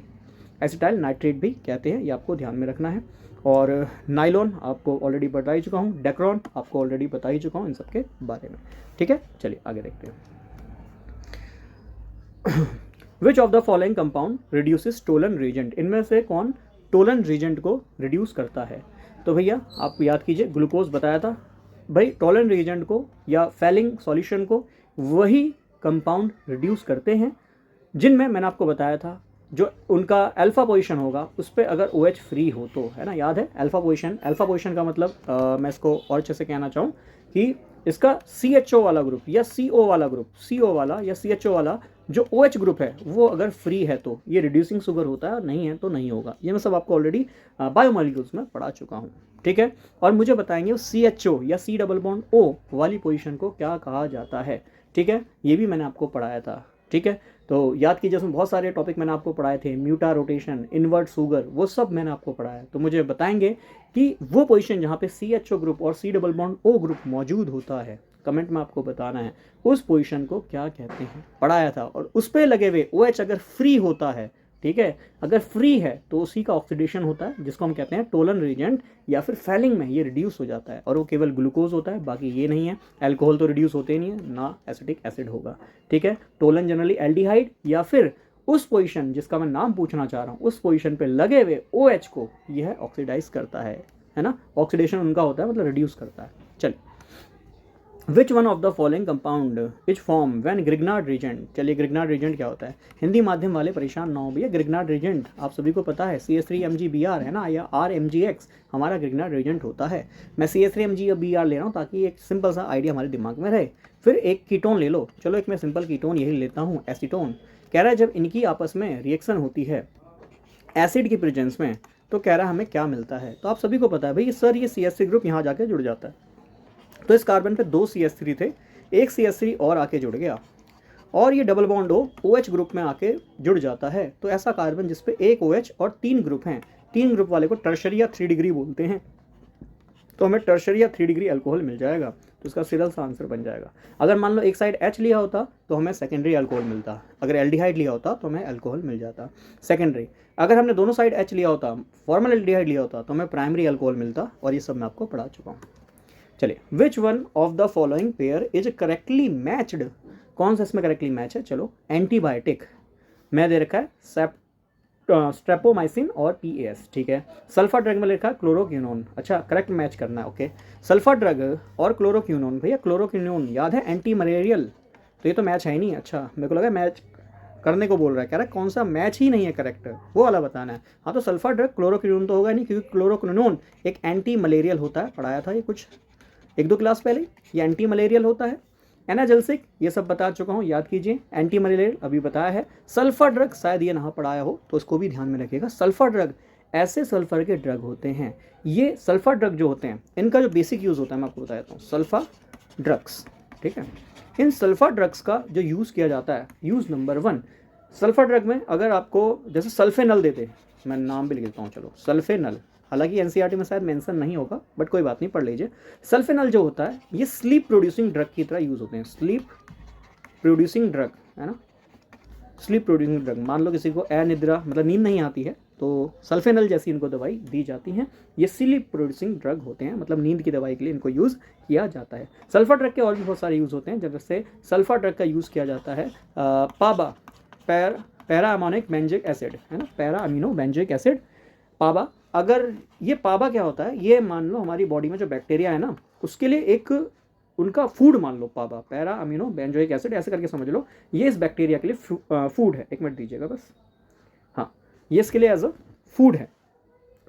एसिटाइल नाइट्रेट भी कहते हैं, ये आपको ध्यान में रखना है। और नाइलॉन आपको ऑलरेडी बता ही चुका हूँ, डेक्रोन आपको ऑलरेडी बता ही चुका हूँ इन सब के बारे में, ठीक है। चलिए आगे देखते हैं। Which of the following compound reduces Tollen reagent, इनमें से कौन टोलन रीजेंट को रिड्यूस करता है? तो भैया आप याद कीजिए ग्लूकोज बताया था भाई, टोलन रीजेंट को या फेलिंग सॉल्यूशन को वही कंपाउंड रिड्यूस करते हैं जिनमें मैंने आपको बताया था जो उनका अल्फा पोजीशन होगा उस पर अगर OH फ्री हो तो, है ना, याद है अल्फा पोजीशन का मतलब मैं इसको और अच्छे से कहना चाहूँ कि इसका CHO वाला ग्रुप या CO वाला ग्रुप, CO वाला या CHO वाला जो OH ग्रुप है वो अगर फ्री है तो ये रिड्यूसिंग शुगर होता है, नहीं है तो नहीं होगा। ये मैं सब आपको ऑलरेडी बायोमॉलिक्यूल्स में पढ़ा चुका हूँ, ठीक है। और मुझे बताएंगे CHO या C डबल बॉन्ड O वाली पोजीशन को क्या कहा जाता है, ठीक है, ये भी मैंने आपको पढ़ाया था, ठीक है। तो याद कीजिए, उसमें बहुत सारे टॉपिक मैंने आपको पढ़ाए थे, म्यूटा रोटेशन, इन्वर्ट शुगर, वो सब मैंने आपको पढ़ाया है। तो मुझे बताएंगे कि वो पोजीशन जहाँ पे CHO ग्रुप और C double bond O group मौजूद होता है, कमेंट में आपको बताना है उस पोजीशन को क्या कहते हैं, पढ़ाया था। और उस पर लगे हुए OH अगर फ्री होता है, ठीक है, अगर फ्री है तो उसी का ऑक्सीडेशन होता है, जिसको हम कहते हैं टोलन रिएजेंट, या फिर फैलिंग में ये रिड्यूस हो जाता है और वो केवल ग्लूकोज होता है, बाकी ये नहीं है। अल्कोहल तो रिड्यूस होते ही नहीं है, ना एसिटिक एसिड होगा, ठीक है। टोलन जनरली एल्डिहाइड या फिर उस पोजीशन जिसका मैं नाम पूछना चाह रहा हूँ, उस पोजीशन पे लगे हुए OH को यह ऑक्सीडाइज करता है ना, ऑक्सीडेशन उनका होता है, मतलब रिड्यूस करता है। चलिए, which one of the following compound is form when Grignard reagent. चलिए, ग्रिग्नार्ड रिजेंट क्या होता है, हिंदी माध्यम वाले परेशान ना हो भैया। ग्रिग्नार्ड रिजेंट आप सभी को पता है, CH3MgBr है ना, या RMgX हमारा ग्रिग्नार्ड रिजेंट होता है। मैं CH3MgBr ले रहा हूँ ताकि एक सिंपल सा आइडिया हमारे दिमाग में रहे। फिर एक कीटोन ले लो, चलो एक मैं सिंपल कीटोन यही लेता हूँ, एसीटोन। कह रहा है जब इनकी आपस में रिएक्शन होती है एसिड की प्रेजेंस में, तो कह रहा है हमें क्या मिलता है। तो आप सभी को पता है भाई सर, ये CH3 ग्रुप यहाँ जाके जुड़ जाता है, तो इस कार्बन पे 2 CH3 थे, एक CH3 और आके जुड़ गया और ये डबल बॉन्ड OH ग्रुप में आके जुड़ जाता है। तो ऐसा कार्बन जिसपे एक OH और 3 ग्रुप हैं, 3 ग्रुप वाले को टर्शरी या 3 डिग्री बोलते हैं, तो हमें टर्शरी या 3 डिग्री अल्कोहल मिल जाएगा। तो इसका सिरल सा आंसर बन जाएगा। अगर मान लो एक साइड H लिया होता तो हमें सेकेंडरी अल्कोहल मिलता, अगर एल्डिहाइड लिया होता तो हमें अल्कोहल मिल जाता सेकेंडरी। अगर हमने दोनों साइड H लिया होता, फॉर्मल एल्डिहाइड लिया होता, तो हमें प्राइमरी अल्कोहल मिलता, और ये सब मैं आपको पढ़ा चुका हूँ। चलिए, which one of the following pair is correctly matched, कौन सा इसमें करेक्टली मैच है। चलो, एंटीबायोटिक में दे रखा है स्ट्रेप्टोमाइसिन और PAS, ठीक है। सल्फा ड्रग में लिखा है क्लोरोक्विनोन, अच्छा करेक्ट मैच करना है, ओके। सल्फा ड्रग और क्लोरोक्विनोन, भैया क्लोरोक्विनोन याद है एंटी मलेरियल, तो ये तो मैच है ही नहीं। अच्छा, मेरे को लगा मैच करने को बोल रहा है, कह रहा है कौन सा मैच ही नहीं है करेक्ट, वो वाला बताना है। हाँ, तो सल्फा ड्रग क्लोरोक्विनोन तो होगा नहीं, क्योंकि क्लोरोक्विनोन एक एंटी मलेरियल होता है, पढ़ाया था ये कुछ 1-2 क्लास पहले, ये एंटी मलेरियल होता है। एनाजेल्सिक ये सब बता चुका हूँ, याद कीजिए। एंटी मलेरियल अभी बताया है। सल्फर ड्रग शायद ये ना पढ़ाया हो, तो उसको भी ध्यान में रखिएगा। सल्फर ड्रग ऐसे सल्फर के ड्रग होते हैं, ये सल्फर ड्रग जो होते हैं इनका जो बेसिक यूज़ होता है मैं आपको बता देता हूँ। सल्फर ड्रग्स, ठीक है, इन सल्फर ड्रग्स का जो यूज़ किया जाता है, यूज़ नंबर 1, सल्फर ड्रग में अगर आपको जैसे सल्फेनल देते, मैं नाम भी लिख देता हूँ, चलो सल्फेनल, हालांकि NCERT में शायद मेंशन नहीं होगा, बट कोई बात नहीं, पढ़ लीजिए। सल्फेनल जो होता है ये स्लीप प्रोड्यूसिंग ड्रग की तरह यूज़ होते हैं, स्लीप प्रोड्यूसिंग ड्रग है ना, स्लीप प्रोड्यूसिंग ड्रग। मान लो किसी को अनिद्रा मतलब नींद नहीं आती है, तो सल्फेनल जैसी इनको दवाई दी जाती है। ये स्लीप प्रोड्यूसिंग ड्रग होते हैं, मतलब नींद की दवाई के लिए इनको यूज़ किया जाता है। सल्फर ड्रग के और भी बहुत सारे यूज़ होते हैं, जैसे सल्फर ड्रग का यूज़ किया जाता है पाबा, पैरा अमोनिक बेंजोइक एसिड है ना, पैरा अमीनो बेंजोइक एसिड, पाबा। अगर ये पाबा क्या होता है, ये मान लो हमारी बॉडी में जो बैक्टीरिया है ना, उसके लिए एक उनका फूड मान लो, पाबा पैरा अमीनो बेंजोइक एसिड, ऐसे करके समझ लो, ये इस बैक्टीरिया के लिए फूड है। 1 मिनट दीजिएगा बस, हाँ, ये इसके लिए एज अ फूड है।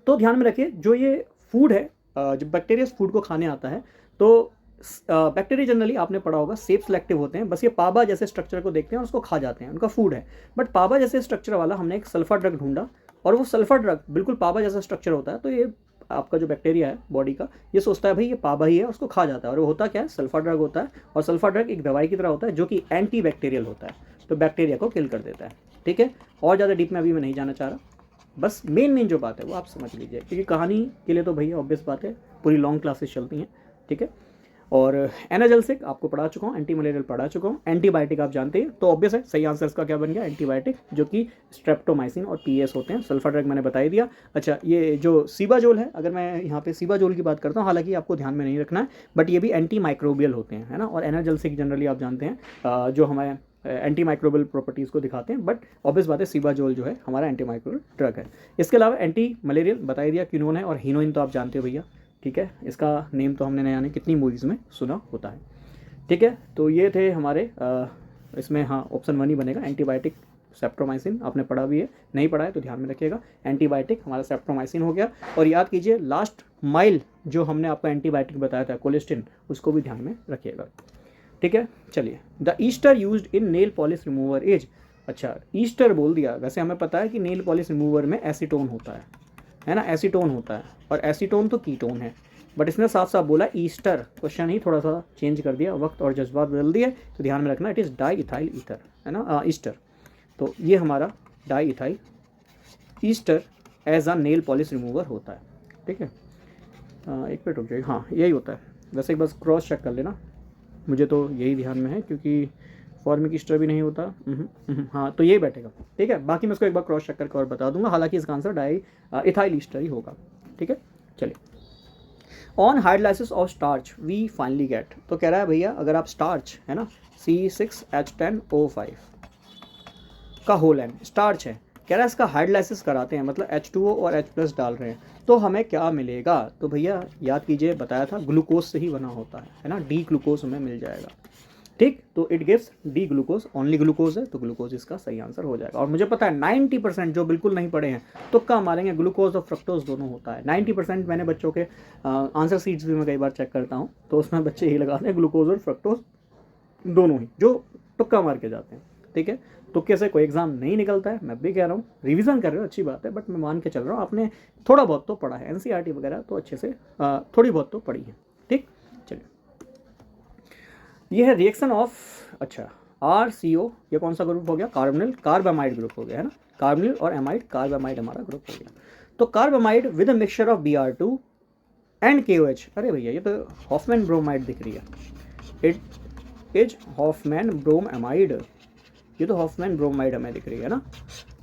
तो ध्यान में रखिए, जो ये फूड है, जब बैक्टीरिया इस फूड को खाने आता है, तो बैक्टीरिया जनरली आपने पढ़ा होगा सेफ सिलेक्टिव होते हैं, बस ये पाबा जैसे स्ट्रक्चर को देखते हैं और उसको खा जाते हैं, उनका फूड है। बट पाबा जैसे स्ट्रक्चर वाला हमने एक सल्फर ड्रग ढूंढा, और वो सल्फर ड्रग बिल्कुल पाबा जैसा स्ट्रक्चर होता है, तो ये आपका जो बैक्टीरिया है बॉडी का, ये सोचता है भाई ये पाबा ही है, उसको खा जाता है, और वो होता क्या है, सल्फर ड्रग होता है। और सल्फर ड्रग एक दवाई की तरह होता है जो कि एंटी बैक्टीरियल होता है, तो बैक्टीरिया को किल कर देता है, ठीक है। और ज़्यादा डीप में अभी मैं नहीं जाना चाह रहा, बस मेन जो बात है वो आप समझ लीजिए, क्योंकि कहानी के लिए तो भैया ऑब्वियस बात है पूरी लॉन्ग क्लासेस चलती हैं, ठीक है। और एनाजेल्सिक आपको पढ़ा चुका हूँ, एंटी मलेरियल पढ़ा चुका हूँ, एंटीबायोटिक आप जानते हैं, तो ऑब्वियस है सही आंसर इसका क्या बन गया, एंटीबायोटिक, जो कि स्ट्रेप्टोमाइसिन और PAS होते हैं। सल्फर ड्रग मैंने बता ही दिया। अच्छा, ये जो सीबाजोल है, अगर मैं यहाँ पे सीबाजोल की बात करता हूँ, हालांकि आपको ध्यान में नहीं रखना है, बट ये भी एंटी माइक्रोबियल होते हैं, है ना। और एनाजेल्सिक जनरली आप जानते हैं जो हमें एंटी माइक्रोबियल प्रॉपर्टीज़ को दिखाते हैं, बट ऑब्वियस बात है सीबाजोल जो है हमारा एंटी माइक्रोबियल ड्रग है। इसके अलावा एंटी मलेरियल बता ही दिया, क्विनोन है, और हीनोइन तो आप जानते हो भैया, ठीक है, इसका नेम तो हमने नया नहीं कितनी मूवीज़ में सुना होता है, ठीक है। तो ये थे हमारे इसमें, हाँ, ऑप्शन 1 ही बनेगा, एंटीबायोटिक सेप्ट्रोमाइसिन आपने पढ़ा भी है, नहीं पढ़ा है तो ध्यान में रखिएगा। एंटीबायोटिक हमारा सेप्ट्रोमाइसिन हो गया, और याद कीजिए लास्ट माइल जो हमने आपको एंटीबायोटिक बताया था कोलेस्टिन, उसको भी ध्यान में रखिएगा, ठीक है। चलिए, the Easter used in nail polish remover is, अच्छा ईस्टर बोल दिया, वैसे हमें पता है कि नेल पॉलिश रिमूवर में एसीटोन होता है ना, एसीटोन होता है, और एसीटोन तो कीटोन है, बट इसने साफ साफ बोला ईस्टर, क्वेश्चन ही थोड़ा सा चेंज कर दिया, वक्त और जज्बात बदल दिए, तो ध्यान में रखना, it is diethyl ether है ना, ईस्टर। तो ये हमारा diethyl ester as a nail polish remover होता है। ठीक है, एक मिनट रुक जाइए, हाँ यही होता है। वैसे एक बस क्रॉस चेक कर लेना, मुझे तो यही ध्यान में है क्योंकि फॉर्मिक ईस्टर भी नहीं होता। हाँ तो यही बैठेगा। ठीक है, बाकी मैं इसको एक बार क्रॉस चेक करके और बता दूंगा, हालांकि इसका आंसर डाई इथाइल ईस्टर ही होगा। ठीक है, चलिए। On hydrolysis of starch we finally get, तो कह रहा है भैया अगर आप स्टार्च है ना C6H10O5 का होल एन स्टार्च है, कह रहा है इसका हाइड्रोलाइसिस कराते हैं, मतलब H2O और H+ डाल रहे हैं, तो हमें क्या मिलेगा? तो भैया याद कीजिए, बताया था ग्लूकोज से ही बना होता है ना, डी ग्लूकोज हमें मिल जाएगा। ठीक, तो it gives D glucose, only glucose है, तो ग्लूकोज इसका सही आंसर हो जाएगा। और मुझे पता है 90% जो बिल्कुल नहीं पढ़े हैं तुक्का मारेंगे, ग्लूकोज और फ्रक्टोज दोनों होता है। 90% मैंने बच्चों के आंसर सीट्स भी मैं कई बार चेक करता हूँ, तो उसमें बच्चे यही लगाते हैं ग्लूकोज और फ्रक्टोज दोनों ही, जो तुक्का मार के जाते हैं। ठीक है, तुक्के से कोई एग्जाम नहीं निकलता है, मैं भी कह रहा हूँ। रिवीजन कर रहे हो अच्छी बात है, बट मैं मान के चल रहा हूँ आपने थोड़ा बहुत तो पढ़ा है, NCERT वगैरह तो अच्छे से थोड़ी बहुत तो पढ़ी है। ठीक, चलिए। ये है रिएक्शन ऑफ, अच्छा RCO, ये कौन सा ग्रुप हो गया? कार्बोनिल कार्बामाइड ग्रुप हो गया है ना, कार्बोनिल और एमाइड कार्बामाइड हमारा ग्रुप हो गया। तो carbamide with a mixture of Br2 and KOH, अरे भैया ये तो हॉफमैन ब्रोमाइड दिख रही है, इट इज हॉफमैन ब्रोमाइड, ये तो हॉफमैन ब्रोमाइड हमें दिख रही है ना।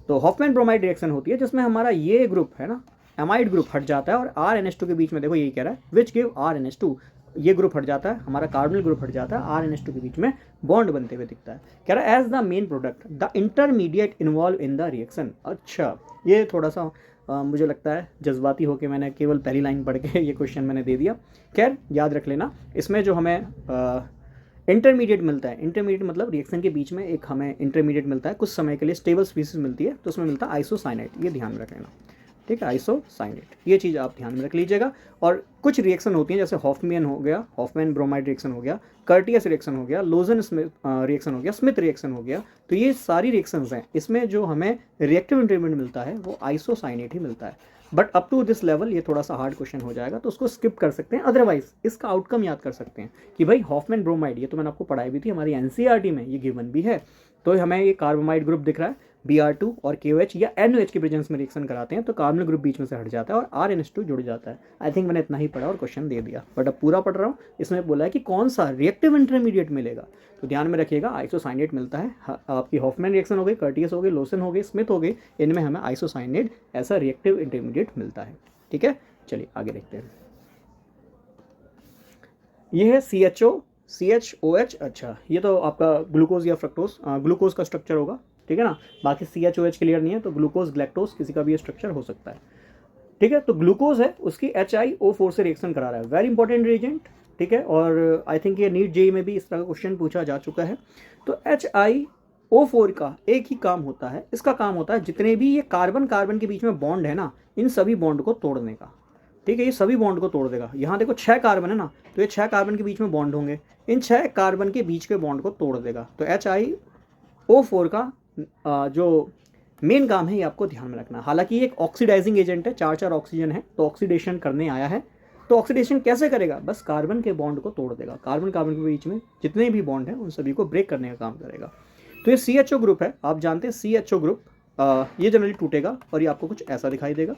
तो हॉफमैन ब्रोमाइड रिएक्शन होती है जिसमें हमारा ये ग्रुप है ना, एमाइड ग्रुप हट जाता है और RNH2 के बीच में, देखो यही कह रहा है विच गिव RNH2, ये ग्रुप हट जाता है, हमारा कार्बोनिल ग्रुप हट जाता है, RNH2 के बीच में बॉन्ड बनते हुए दिखता है। कह रहा है as the main product the intermediate involve in the reaction. अच्छा, ये थोड़ा सा मुझे लगता है जज्बाती होकर मैंने केवल पहली लाइन पढ़ के ये क्वेश्चन मैंने दे दिया। खैर याद रख लेना, इसमें जो हमें इंटरमीडिएट मिलता है, इंटरमीडिएट मतलब रिएक्शन के बीच में एक हमें इंटरमीडिएट मिलता है, कुछ समय के लिए स्टेबल स्पीसीज मिलती है, तो उसमें मिलता है आइसोसाइनेट, ये ध्यान में रख लेना। ठीक है, आइसोसाइनेट, ये चीज़ आप ध्यान में रख लीजिएगा। और कुछ रिएक्शन होती हैं जैसे हॉफमैन हो गया, हॉफमैन ब्रोमाइड रिएक्शन हो गया, कर्टियस रिएक्शन हो गया, लोजन स्मिथ रिएक्शन हो गया, स्मिथ रिएक्शन हो गया, तो ये सारी रिएक्शंस हैं, इसमें जो हमें रिएक्टिव इंटरमीडिएट मिलता है वो आइसोसाइनेट ही मिलता है। But up to this level ये थोड़ा सा हार्ड क्वेश्चन हो जाएगा, तो उसको स्किप कर सकते हैं। अदरवाइज इसका आउटकम याद कर सकते हैं कि भाई हॉफमैन ब्रोमाइड, ये तो मैंने आपको पढ़ाई भी थी हमारी NCERT में, ये गिवन भी है। तो हमें ये कार्बामाइड ग्रुप दिख रहा है, Br2 और KOH या NOH के प्रेजेंस में रिएक्शन कराते हैं, तो कार्बोनिल ग्रुप बीच में से हट जाता है और RNH2 जुड़ जाता है। आई थिंक मैंने इतना ही पढ़ा और क्वेश्चन दे दिया, बट अब पूरा पढ़ रहा हूँ। इसमें बोला है कि कौन सा रिएक्टिव इंटरमीडिएट मिलेगा, तो ध्यान में रखिएगा आइसोसाइनेट मिलता है। आपकी हॉफमैन रिएक्शन हो गई, कर्टियस हो गई, लोसन हो गई, स्मिथ हो गई, इनमें हमें आइसोसाइनेट ऐसा रिएक्टिव इंटरमीडिएट मिलता है। ठीक है, चलिए आगे देखते हैं। ये है CHOH, अच्छा ये तो आपका ग्लूकोज या फ्रक्टोज, ग्लूकोज का स्ट्रक्चर होगा। ठीक है ना, बाकी CHOH क्लियर नहीं है, तो ग्लूकोज ग्लैक्टोज किसी का भी स्ट्रक्चर हो सकता है। ठीक है, तो ग्लूकोज है उसकी HiO4 से रिएक्शन करा रहा है, वेरी इंपॉर्टेंट रिएजेंट। ठीक है, और आई थिंक ये नीट JEE में भी इस तरह का क्वेश्चन पूछा जा चुका है। तो HiO4 का एक ही काम होता है, इसका काम होता है जितने भी ये कार्बन कार्बन के बीच में बॉन्ड है ना, इन सभी बॉन्ड को तोड़ने का। ठीक है, ये सभी बॉन्ड को तोड़ देगा। यहाँ देखो 6 कार्बन है ना, तो ये 6 कार्बन के बीच में बॉन्ड होंगे, इन 6 कार्बन के बीच के बॉन्ड को तोड़ देगा। तो HiO4 का जो मेन काम है ये आपको ध्यान में रखना। हालांकि ये एक ऑक्सीडाइजिंग एजेंट है, 4 ऑक्सीजन है, तो ऑक्सीडेशन करने आया है। तो ऑक्सीडेशन कैसे करेगा? बस कार्बन के बॉन्ड को तोड़ देगा, कार्बन कार्बन के बीच में जितने भी बॉन्ड हैं उन सभी को ब्रेक करने का काम करेगा। तो ये CHO ग्रुप है, आप जानते हैं CHO ग्रुप ये जनरली टूटेगा और ये आपको कुछ ऐसा दिखाई देगा।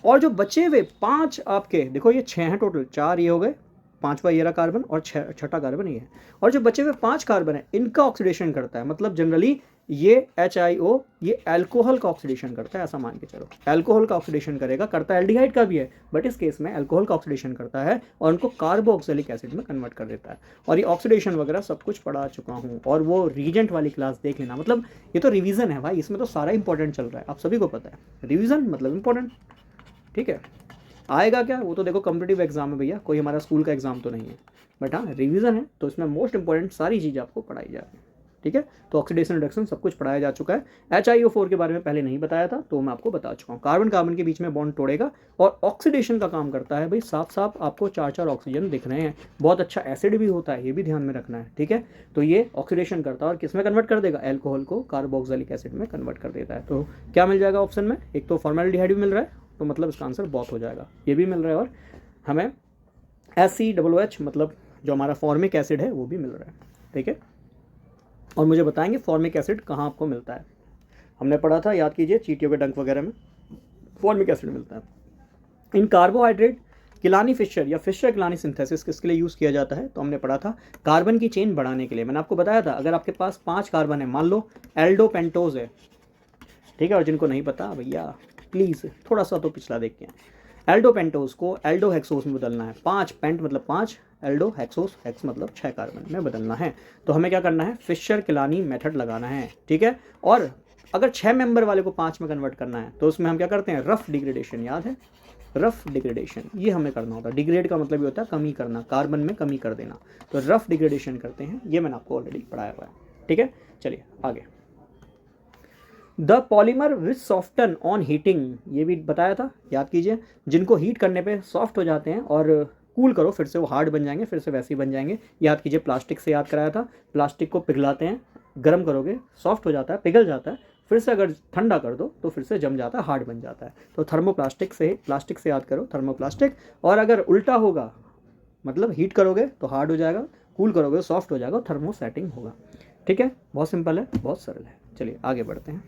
और जो बचे हुए 5 आपके, देखो ये 6 हैं टोटल, 4 ये हो गए, 5वां ये रहा कार्बन और 6ठा कार्बन ये है। और जो बचे हुए 5 कार्बन है इनका ऑक्सीडेशन करता है, मतलब जनरली ये HiO ये अल्कोहल का ऑक्सीडेशन करता है, ऐसा मान के चलो अल्कोहल का ऑक्सीडेशन करेगा, करता है एल्डिहाइड का भी है, बट इस केस में अल्कोहल का ऑक्सीडेशन करता है और उनको कार्बोक्सिलिक एसिड में कन्वर्ट कर देता है। और ये ऑक्सीडेशन वगैरह सब कुछ पढ़ा चुका हूँ, और वो रीजेंट वाली क्लास देख लेना। मतलब ये तो रिवीजन है भाई, इसमें तो सारा इंपॉर्टेंट चल रहा है, आप सभी को पता है रिवीजन मतलब इंपॉर्टेंट। ठीक है, आएगा क्या वो तो देखो कॉम्पिटिटिव एग्जाम है भैया, कोई हमारा स्कूल का एग्जाम तो नहीं है, बट हाँ रिवीजन है, तो इसमें मोस्ट इंपॉर्टेंट सारी चीज़ आपको पढ़ाई जा रही है। ठीक है, तो ऑक्सीडेशन रिडक्शन सब कुछ पढ़ाया जा चुका है। HiO4 के बारे में पहले नहीं बताया था, तो मैं आपको बता चुका हूँ। कार्बन कार्बन के बीच में बॉन्ड तोड़ेगा और ऑक्सीडेशन का काम करता है। भाई साफ साफ आपको 4 ऑक्सीजन दिख रहे हैं, बहुत अच्छा एसिड भी होता है, ये भी ध्यान में रखना है। ठीक है, तो ये ऑक्सीडेशन करता है और किस में कन्वर्ट कर देगा? अल्कोहल को कार्बोक्सिलिक एसिड में कन्वर्ट कर देता है। तो क्या मिल जाएगा ऑप्शन में? एक तो फॉर्मेल्डिहाइड भी मिल रहा है, तो मतलब इसका आंसर बहुत हो जाएगा, ये भी मिल रहा है, और हमें SCOOH मतलब जो हमारा फॉर्मिक एसिड है वो भी मिल रहा है। ठीक है, और मुझे बताएंगे फॉर्मिक एसिड कहाँ आपको मिलता है। हमने पढ़ा था, याद कीजिए, चींटियों के डंक वगैरह में फॉर्मिक एसिड मिलता है। इन कार्बोहाइड्रेट किलानी फिशर या फिशर किलानी सिंथेसिस किसके लिए यूज़ किया जाता है, तो हमने पढ़ा था कार्बन की चेन बढ़ाने के लिए। मैंने आपको बताया था अगर आपके पास 5 कार्बन है, मान लो एल्डो पेंटोज है, ठीक है, और जिनको नहीं पता भैया प्लीज़ थोड़ा सा तो पिछला देख के, एल्डो पेंटोज को एल्डो हेक्सोस में बदलना है। 5 पेंट मतलब 5, एल्डो हेक्सोस, हेक्स मतलब 6 कार्बन में बदलना है। तो हमें क्या करना है, फिशर किलानी मेथड लगाना है, ठीक है। और अगर 6 मेंबर वाले को 5 में कन्वर्ट करना है तो उसमें हम क्या करते हैं, रफ डिग्रेडेशन, याद है, रफ डिग्रेडेशन, ये हमें करना होता है। डिग्रेड का मतलब ये होता है कमी करना, कार्बन में कमी कर देना, तो रफ डिग्रेडेशन करते हैं, ये मैंने आपको ऑलरेडी पढ़ाया हुआ है, ठीक है। चलिए आगे, the polymer which soften on heating, ये भी बताया था, याद कीजिए, जिनको हीट करने पे सॉफ्ट हो जाते हैं और कूल करो फिर से वो हार्ड बन जाएंगे, फिर से वैसे ही बन जाएंगे। याद कीजिए, प्लास्टिक से याद कराया था, प्लास्टिक को पिघलाते हैं, गर्म करोगे सॉफ्ट हो जाता है, पिघल जाता है, फिर से अगर ठंडा कर दो तो फिर से जम जाता है, हार्ड बन जाता है। तो थर्मोप्लास्टिक से, प्लास्टिक से याद करो, थर्मोप्लास्टिक। और अगर उल्टा होगा, मतलब हीट करोगे तो हार्ड हो जाएगा, कूल करोगे तो सॉफ्ट हो जाएगा, थर्मोसेटिंग होगा, ठीक है। बहुत सिंपल है, बहुत सरल है। चलिए आगे बढ़ते हैं।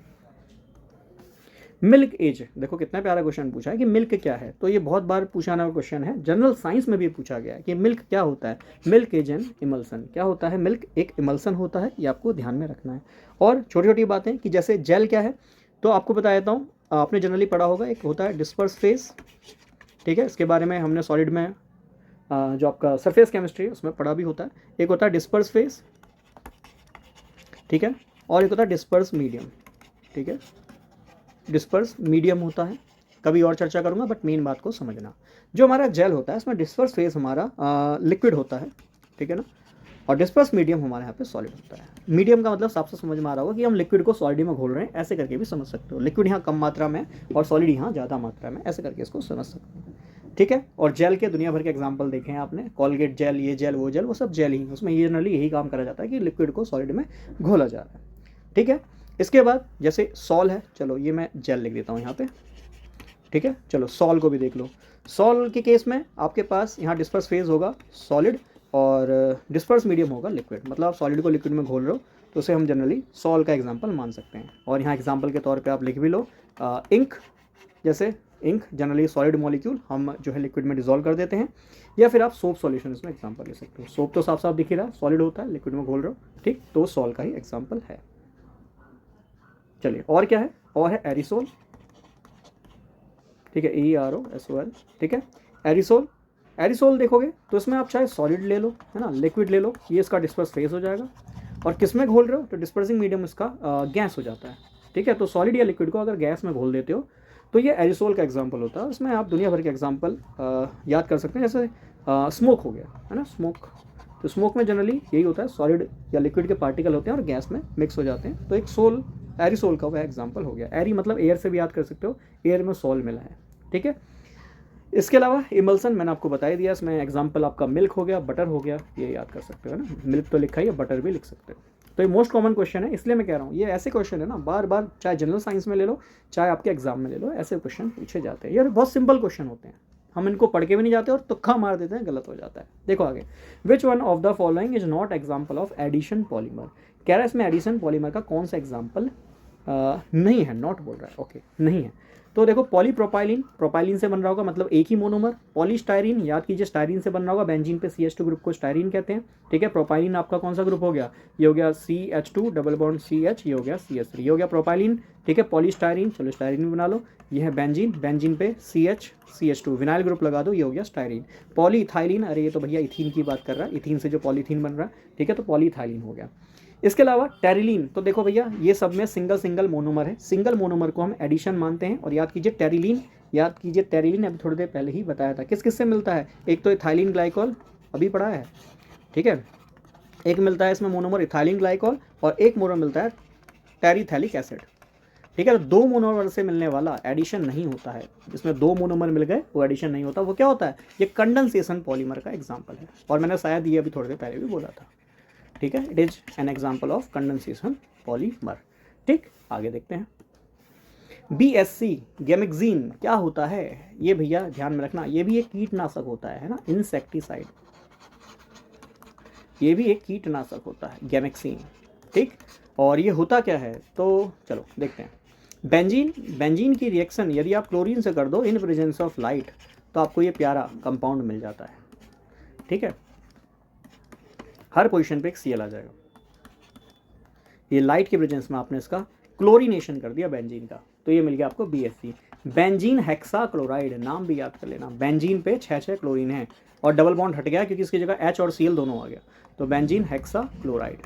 मिल्क एज, देखो कितना प्यारा क्वेश्चन पूछा है कि मिल्क क्या है, तो ये बहुत बार पूछा हुआ क्वेश्चन है, जनरल साइंस में भी पूछा गया है कि मिल्क क्या होता है। मिल्क एज एन इमल्सन, क्या होता है, मिल्क एक इमल्सन होता है, ये आपको ध्यान में रखना है। और छोटी छोटी बातें कि जैसे जेल क्या है, तो आपको बता देता हूँ, आपने जनरली पढ़ा होगा, एक होता है डिस्पर्स फेज, ठीक है, इसके बारे में हमने सॉलिड में जो आपका सरफेस केमिस्ट्री है उसमें पढ़ा भी होता है। एक होता है डिस्पर्स फेज, ठीक है, और एक होता है डिस्पर्स मीडियम, ठीक है, डिस्पर्स मीडियम होता है, कभी और चर्चा करूंगा, बट मेन बात को समझना। जो हमारा जेल होता है इसमें डिस्पर्स फेज हमारा लिक्विड होता है, ठीक है ना, और डिस्पर्स मीडियम हमारे यहाँ पे सॉलिड होता है। मीडियम का मतलब साफ से समझ में आ रहा होगा कि हम लिक्विड को सॉलिड में घोल रहे हैं, ऐसे करके भी समझ सकते हो। लिक्विड यहाँ कम मात्रा में और सॉलिड यहाँ ज़्यादा मात्रा में, ऐसे करके इसको समझ सकते हो, ठीक है। और जेल के दुनिया भर के एग्जाम्पल देखे हैं आपने, कॉलगेट जेल, ये जेल वो जेल, वो सब जेल ही, उसमें जनरली यही काम करा जाता है कि लिक्विड को सॉलिड में घोला जा रहा है, ठीक है। इसके बाद जैसे सॉल है, चलो ये मैं जेल लिख देता हूँ यहाँ पे, ठीक है। चलो सॉल को भी देख लो। सॉल के केस में आपके पास यहाँ डिस्पर्स फेज होगा सॉलिड और डिस्पर्स मीडियम होगा लिक्विड, मतलब आप सॉलिड को लिक्विड में घोल रहे हो तो उसे हम जनरली सॉल का एग्जांपल मान सकते हैं। और यहाँ एग्जांपल के तौर पे आप लिख भी लो, इंक, जैसे इंक जनरली सॉलिड मॉलिक्यूल हम जो है लिक्विड में डिजोल्व कर देते हैं, या फिर आप सोप सॉल्यूशन इसमें एग्जांपल ले सकते हो। सोप तो साफ साफ दिख ही रहा है, सॉलिड होता है, लिक्विड में घोल रहे हो, ठीक, तो सॉल का ही एग्जाम्पल है। चलिए और क्या है, और है एरिसोल, ठीक है, EROSOL, ठीक है, एरिसोल। एरिसोल देखोगे तो इसमें आप चाहे सॉलिड ले लो, है ना, लिक्विड ले लो, ये इसका डिस्पर्स फेज हो जाएगा। और किस में घोल रहे हो, तो डिस्पर्सिंग मीडियम इसका गैस हो जाता है, ठीक है। तो सॉलिड या लिक्विड को अगर गैस में घोल देते हो तो ये एरिसोल का एग्जाम्पल होता है। इसमें आप दुनिया भर के एग्जाम्पल याद कर सकते हैं, जैसे स्मोक हो गया, है ना, स्मोक। तो स्मोक में जनरली यही होता है, सॉलिड या लिक्विड के पार्टिकल होते हैं और गैस में मिक्स हो जाते हैं, तो एक सोल एरिसोल का वह एग्जाम्पल हो गया। एरी मतलब एयर से भी याद कर सकते हो, एयर में सोल मिला है, ठीक है। इसके अलावा इमल्सन मैंने आपको बता ही दिया, इसमें एग्जाम्पल आपका मिल्क हो गया, बटर हो गया, ये याद कर सकते हो ना, मिल्क तो लिखा ही है, बटर भी लिख सकते हो। तो ये मोस्ट कॉमन क्वेश्चन है, इसलिए मैं कह रहा हूँ ये ऐसे क्वेश्चन है ना, बार बार चाहे जनरल साइंस में ले लो चाहे आपके एग्जाम में ले लो, ऐसे क्वेश्चन पूछे जाते हैं। यार बहुत सिंपल क्वेश्चन होते हैं, हम इनको पढ़ के भी नहीं जाते और तुक्का मार देते हैं, गलत हो जाता है। देखो आगे, which one of the following is not example of addition polymer, कह रहा है इसमें एडिशन पॉलीमर का कौन सा एग्जाम्पल नहीं है, नॉट बोल रहा है, ओके नहीं है। तो देखो पॉलीप्रोपाइलिन, प्रोपाइलिन से बन रहा होगा, मतलब एक ही मोनोमर। पॉलीस्टायरीन, याद कीजिए स्टायरीन से बन रहा होगा, बेंजीन पे CH2 ग्रुप को स्टायरीन कहते हैं, ठीक है। प्रोपाइलिन आपका कौन सा ग्रुप हो गया, ये हो गया CH2 डबल बॉन्ड CH, ये हो गया CH3, ये हो गया प्रोपाइलिन, ठीक है। पॉलीस्टायरीन, चलो स्टायरीन भी बना लो, ये है बेंजीन, बेंजीन पे CH CH2 विनाइल ग्रुप लगा दो, ये हो गया स्टायरीन। पॉलीइथाइलिन, अरे ये तो भैया इथीन की बात कर रहा है, इथीन से जो पॉलीथीन बन रहा है, ठीक है, तो पॉलीइथाइलिन हो गया। इसके अलावा टेरिलीन, तो देखो भैया ये सब में सिंगल सिंगल मोनोमर है, सिंगल मोनोमर को हम एडिशन मानते हैं। और याद कीजिए टेरिलीन, याद कीजिए टेरिलीन अभी थोड़ी देर पहले ही बताया था, किस किस से मिलता है, एक तो इथाइलिन ग्लाइकॉल अभी पढ़ा है, ठीक है, एक मिलता है इसमें मोनोमर इथाइलिन ग्लाइकॉल, और एक मोनोमर मिलता है टेरिथैलिक एसिड, ठीक है। तो दो मोनोमर से मिलने वाला एडिशन नहीं होता है, जिसमें दो मोनोमर मिल गए वो एडिशन नहीं होता, वो क्या होता है, ये कंडेंसेशन पॉलीमर का एग्जाम्पल है। और मैंने शायद ये अभी थोड़ी देर पहले भी बोला था, ठीक है, it is an example of condensation polymer, ठीक। आगे देखते हैं, BSC गैमेक्सिन क्या होता है, ये भैया ध्यान में रखना, ये भी एक कीटनाशक होता है ना, इंसेक्टिसाइड, ये भी एक कीटनाशक होता है गैमेक्सिन, ठीक। और ये होता क्या है, तो चलो देखते हैं। बेंजीन की रिएक्शन यदि आप क्लोरीन से कर दो इन प्रेजेंस ऑफ लाइट, तो आपको ये प्यारा कंपाउंड मिल जाता है। ठीक है, हर पोजीशन पे एक Cl आ जाएगा। ये लाइट के प्रेजेंस में आपने इसका क्लोरीनेशन कर दिया बेंजीन का, तो ये मिल गया आपको BSC। बेंजीन हेक्सा क्लोराइड, नाम भी याद कर लेना। बेंजीन पे 6 क्लोरीन है और डबल बॉन्ड हट गया क्योंकि इसकी जगह H और Cl दोनों आ गया, तो बेंजीन हेक्सा क्लोराइड,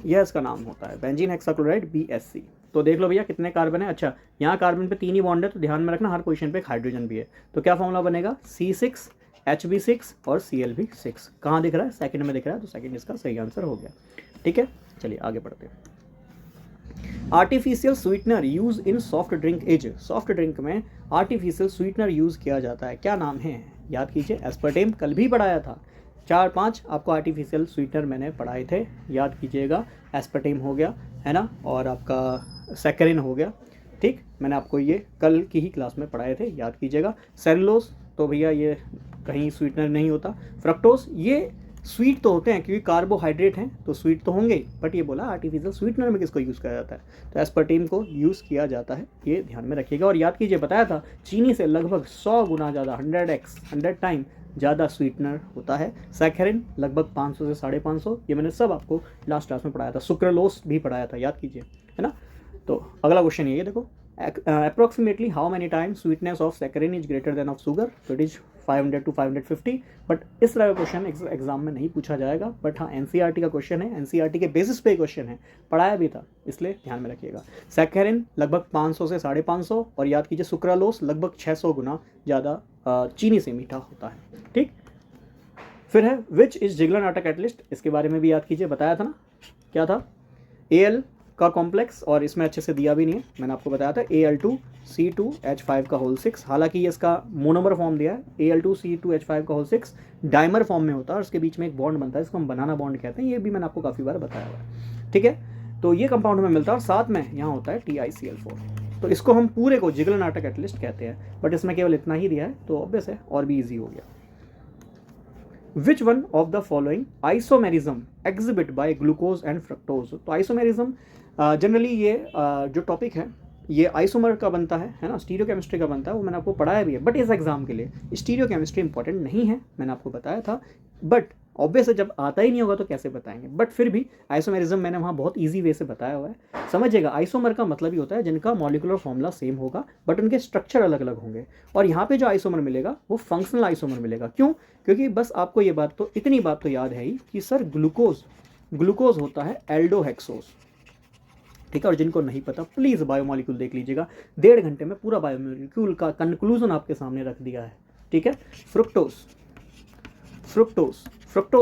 यह इसका नाम होता है, बेंजीन हेक्सा क्लोराइड BSC। तो देख लो भैया कितने कार्बन है। अच्छा, यहाँ कार्बन पे 3 ही बॉन्ड है, तो ध्यान में रखना हर पोजीशन पे एक हाइड्रोजन भी है। तो क्या फॉर्मूला बनेगा, C6 HB6 और Cl6। कहाँ दिख रहा है, सेकंड में दिख रहा है, तो सेकंड इसका सही आंसर हो गया। ठीक है, चलिए आगे बढ़ते हैं। Artificial sweetener use in soft drink is, soft drink में आर्टिफिशियल स्वीटनर यूज किया जाता है, क्या नाम है, याद कीजिए। एस्पर्टेम कल भी पढ़ाया था, 4-5 आपको आर्टिफिशियल स्वीटनर मैंने पढ़ाए थे, याद कीजिएगा। एस्पर्टेम हो गया है ना, और आपका सैकरिन हो गया। ठीक, मैंने आपको ये कल की ही क्लास में पढ़ाए थे, याद कीजिएगा। सेलुलोज तो भैया ये कहीं स्वीटनर नहीं होता। फ्रक्टोज ये स्वीट तो होते हैं क्योंकि कार्बोहाइड्रेट हैं, तो स्वीट तो होंगे, बट ये बोला आर्टिफिशियल स्वीटनर में किसको यूज़ किया जाता है, तो एस्पर्टेम को यूज़ किया जाता है, ये ध्यान में रखिएगा। और याद कीजिए, बताया था चीनी से लगभग 100 गुना ज़्यादा, 100 टाइम ज़्यादा स्वीटनर होता है। सैकरिन लगभग 500 से 550, ये मैंने सब आपको लास्ट क्लास में पढ़ाया था। सुक्रालोस भी पढ़ाया था, याद कीजिए, है ना। तो अगला क्वेश्चन ये देखो, approximately how many times sweetness of saccharin is greater than of sugar, तो इट इज 500 to 550। बट इस तरह का क्वेश्चन एग्जाम में नहीं पूछा जाएगा, बट हाँ NCERT का क्वेश्चन है, NCERT के बेसिस पे क्वेश्चन है, पढ़ाया भी था, इसलिए ध्यान में रखिएगा। सैकरिन लगभग 500 से 550, और याद कीजिए सुक्रालोस लगभग 600 गुना ज़्यादा चीनी से मीठा होता है। ठीक, फिर है विच इज जिगलर-नाटा कैटलिस्ट, इसके बारे में भी याद कीजिए, बताया था ना, क्या था, Al का कॉम्प्लेक्स, और इसमें अच्छे से दिया भी नहीं है, मैंने आपको बताया था Al2C2H5 का होल 6। हालांकि ये इसका मोनोमर फॉर्म दिया है, Al2C2H5 का होल 6 डाइमर फॉर्म में होता है, और उसके बीच में एक बॉन्ड बनता है, इसको हम बनाना बॉन्ड कहते हैं, ये भी मैंने आपको काफ़ी बार बताया हुआ है। ठीक है, तो ये कंपाउंड में मिलता है, और साथ में यहाँ होता है TiCl4, तो इसको हम पूरे को जिगलर-नाटा कैटलिस्ट कहते हैं, बट इसमें केवल इतना ही दिया है, तो ऑब्वियस है और भी ईजी हो गया। Which one of the following isomerism exhibit by glucose and fructose, तो आइसोमेरिज्म जनरली ये जो टॉपिक है ये आइसोमर का बनता है ना, स्टीरियोकेमिस्ट्री का बनता है, वो मैंने आपको पढ़ाया भी है, बट इस एग्जाम के लिए स्टीरियोकेमिस्ट्री इंपॉर्टेंट नहीं है, मैंने आपको बताया था। बट ऑब्वियस है, जब आता ही नहीं होगा तो कैसे बताएंगे, बट फिर भी आइसोमेरिज्म मैंने वहाँ बहुत ईजी वे से बताया हुआ है, समझिएगा। आइसोमर का मतलब ही होता है जिनका मॉलिकुलर फॉर्मूला सेम होगा बट उनके स्ट्रक्चर अलग अलग होंगे, और यहाँ पे जो आइसोमर मिलेगा वो फंक्शनल आइसोमर मिलेगा। क्यों, क्योंकि बस आपको ये बात तो, इतनी बात तो याद है ही कि सर ग्लूकोज होता है एल्डोहेक्सोज। ठीक है, और जिनको नहीं पता प्लीज़ बायोमॉलिक्यूल देख लीजिएगा, 1.5 घंटे में पूरा बायोमॉलिक्यूल का कंक्लूजन आपके सामने रख दिया है। ठीक है, फ्रुक्टोज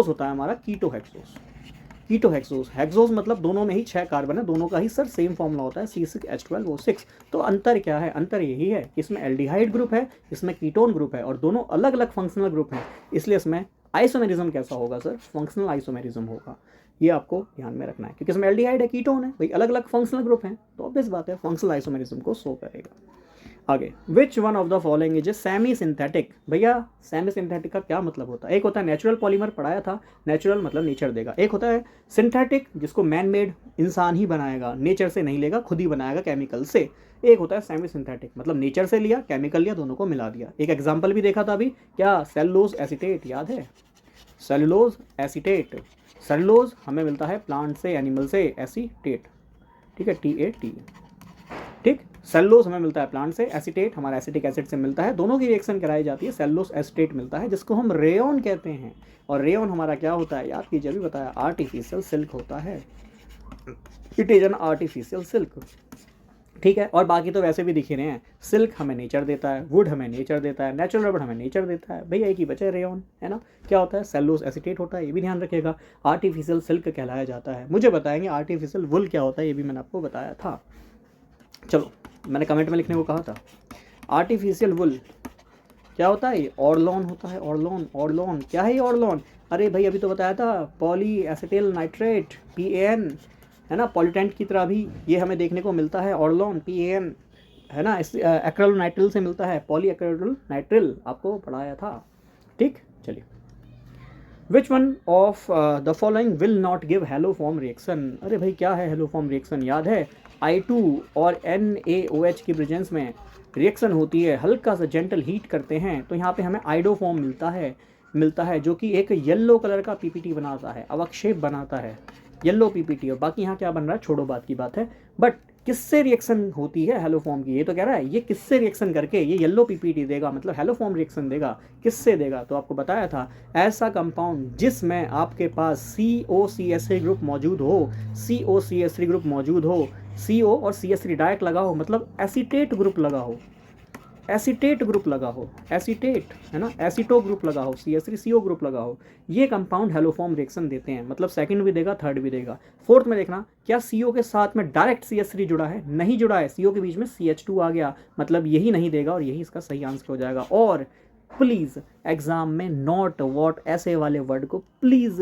होता है हमारा कीटोहेक्सोज। हेक्सोज मतलब दोनों में ही 6 कार्बन है, दोनों का ही सर सेम फॉर्मूला होता है C6H12O6। तो अंतर क्या है, अंतर यही है कि इसमें एल्डिहाइड ग्रुप है, इसमें कीटोन ग्रुप है, और दोनों अलग अलग फंक्शनल ग्रुप हैं, इसलिए इसमें आइसोमेरिज्म कैसा होगा सर, फंक्शनल आइसोमेरिज्म होगा। ये आपको ध्यान में रखना है, क्योंकि इसमें एल्डिहाइड है, कीटोन है, भाई अलग अलग फंक्शनल ग्रुप हैं, तो ऑब्वियस बात है फंक्शनल आइसोमेरिज्म को शो करेगा। आगे, which one of the following is a semi synthetic, भैया सेमी सिंथेटिक का क्या मतलब होता है, एक होता है नेचुरल पॉलीमर, पढ़ाया था, नेचुरल मतलब नेचर देगा, एक होता है सिंथेटिक जिसको मैन मेड, इंसान ही बनाएगा, नेचर से नहीं लेगा, खुद ही बनाएगा केमिकल से। एक होता है सेमी सिंथेटिक, मतलब नेचर से लिया, केमिकल लिया, दोनों को मिला दिया। एक एग्जाम्पल भी देखा था अभी, क्या, सेलुलोज एसीटेट, याद है, सेलुलोज एसीटेट, सेलुलोज हमें मिलता है प्लांट से, एनिमल से, एसीटेट, ठीक है, TAT। ठीक, सेलुलोज हमें मिलता है प्लांट से, एसीटेट हमारा एसिटिक एसिड से मिलता है, दोनों की रिएक्शन कराई जाती है, सेलुलोज एसीटेट मिलता है, जिसको हम रेयन कहते हैं। और रेयन हमारा क्या होता है, याद कीजिए, अभी बताया, आर्टिफिशियल सिल्क होता है, it is an artificial silk. ठीक है, और बाकी तो वैसे भी दिख ही रहे हैं, सिल्क हमें नेचर देता है, वुड हमें नेचर देता है, नेचुरल रबर हमें नेचर देता है, भैया एक ही बचे रेयन, है ना। क्या होता है, सेलुलोज एसीटेट होता है, ये भी ध्यान रखिएगा, आर्टिफिशियल सिल्क कहलाया जाता है। मुझे बताएंगे आर्टिफिशियल वुल क्या होता है, ये भी मैंने आपको बताया था। चलो, मैंने कमेंट में लिखने को कहा था, आर्टिफिशियल वुल क्या होता है, ऑर्लोन होता है, ऑर्लोन क्या है ये ऑर्लोन, अरे भाई अभी तो बताया था, पॉली एसिटिल नाइट्रेट, PAN, है ना, पॉल्यूटेंट की तरह भी ये हमें देखने को मिलता है, ऑर्लोन PAN, है ना, इस एक्रेलोनाइट्रिल से मिलता है, पॉली एक्रेलोनाइट्रिल आपको पढ़ाया था। ठीक, चलिए which one of the following will not give hello form reaction. अरे भाई क्या है हेलो फॉर्म रिएक्शन, याद है I2 और NaOH की प्रेजेंस में रिएक्शन होती है, हल्का सा जेंटल हीट करते हैं तो यहाँ पे हमें आइडो फॉर्म मिलता है जो कि एक येलो कलर का पीपीटी बनाता है, अवक्षेप बनाता है येलो पीपीटी। और बाकी यहाँ क्या बन रहा है छोड़ो, बात की बात है। बट किससे रिएक्शन होती है हेलो फॉर्म की, ये तो कह रहा है ये किससे रिएक्शन करके ये येलो पीपीटी देगा, मतलब हेलो फॉर्म रिएक्शन देगा। किससे देगा, तो आपको बताया था ऐसा कंपाउंड जिसमें आपके पास COCH3 ग्रुप मौजूद हो, COCH3 ग्रुप मौजूद हो, CO और CH3 डायरेक्ट लगा हो, मतलब एसीटेट ग्रुप लगा हो, एसीटेट ग्रुप लगा हो, एसीटेट है ना, एसीटो ग्रुप लगा हो, CH3CO ग्रुप लगा हो, ये कंपाउंड हेलोफॉर्म रिएक्शन देते हैं। मतलब सेकंड भी देगा, थर्ड भी देगा। फोर्थ में देखना क्या CO के साथ में डायरेक्ट CH3 जुड़ा है, नहीं जुड़ा है, CO के बीच में CH2 आ गया, मतलब यही नहीं देगा और यही इसका सही आंसर हो जाएगा। और प्लीज़ एग्जाम में नॉट वॉट ऐसे वाले वर्ड को प्लीज़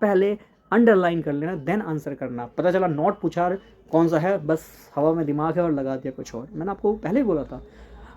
पहले अंडरलाइन कर लेना, देन आंसर करना। पता चला नॉट पूछा कौन सा है, बस हवा में दिमाग है और लगा दिया कुछ और। मैंने आपको पहले ही बोला था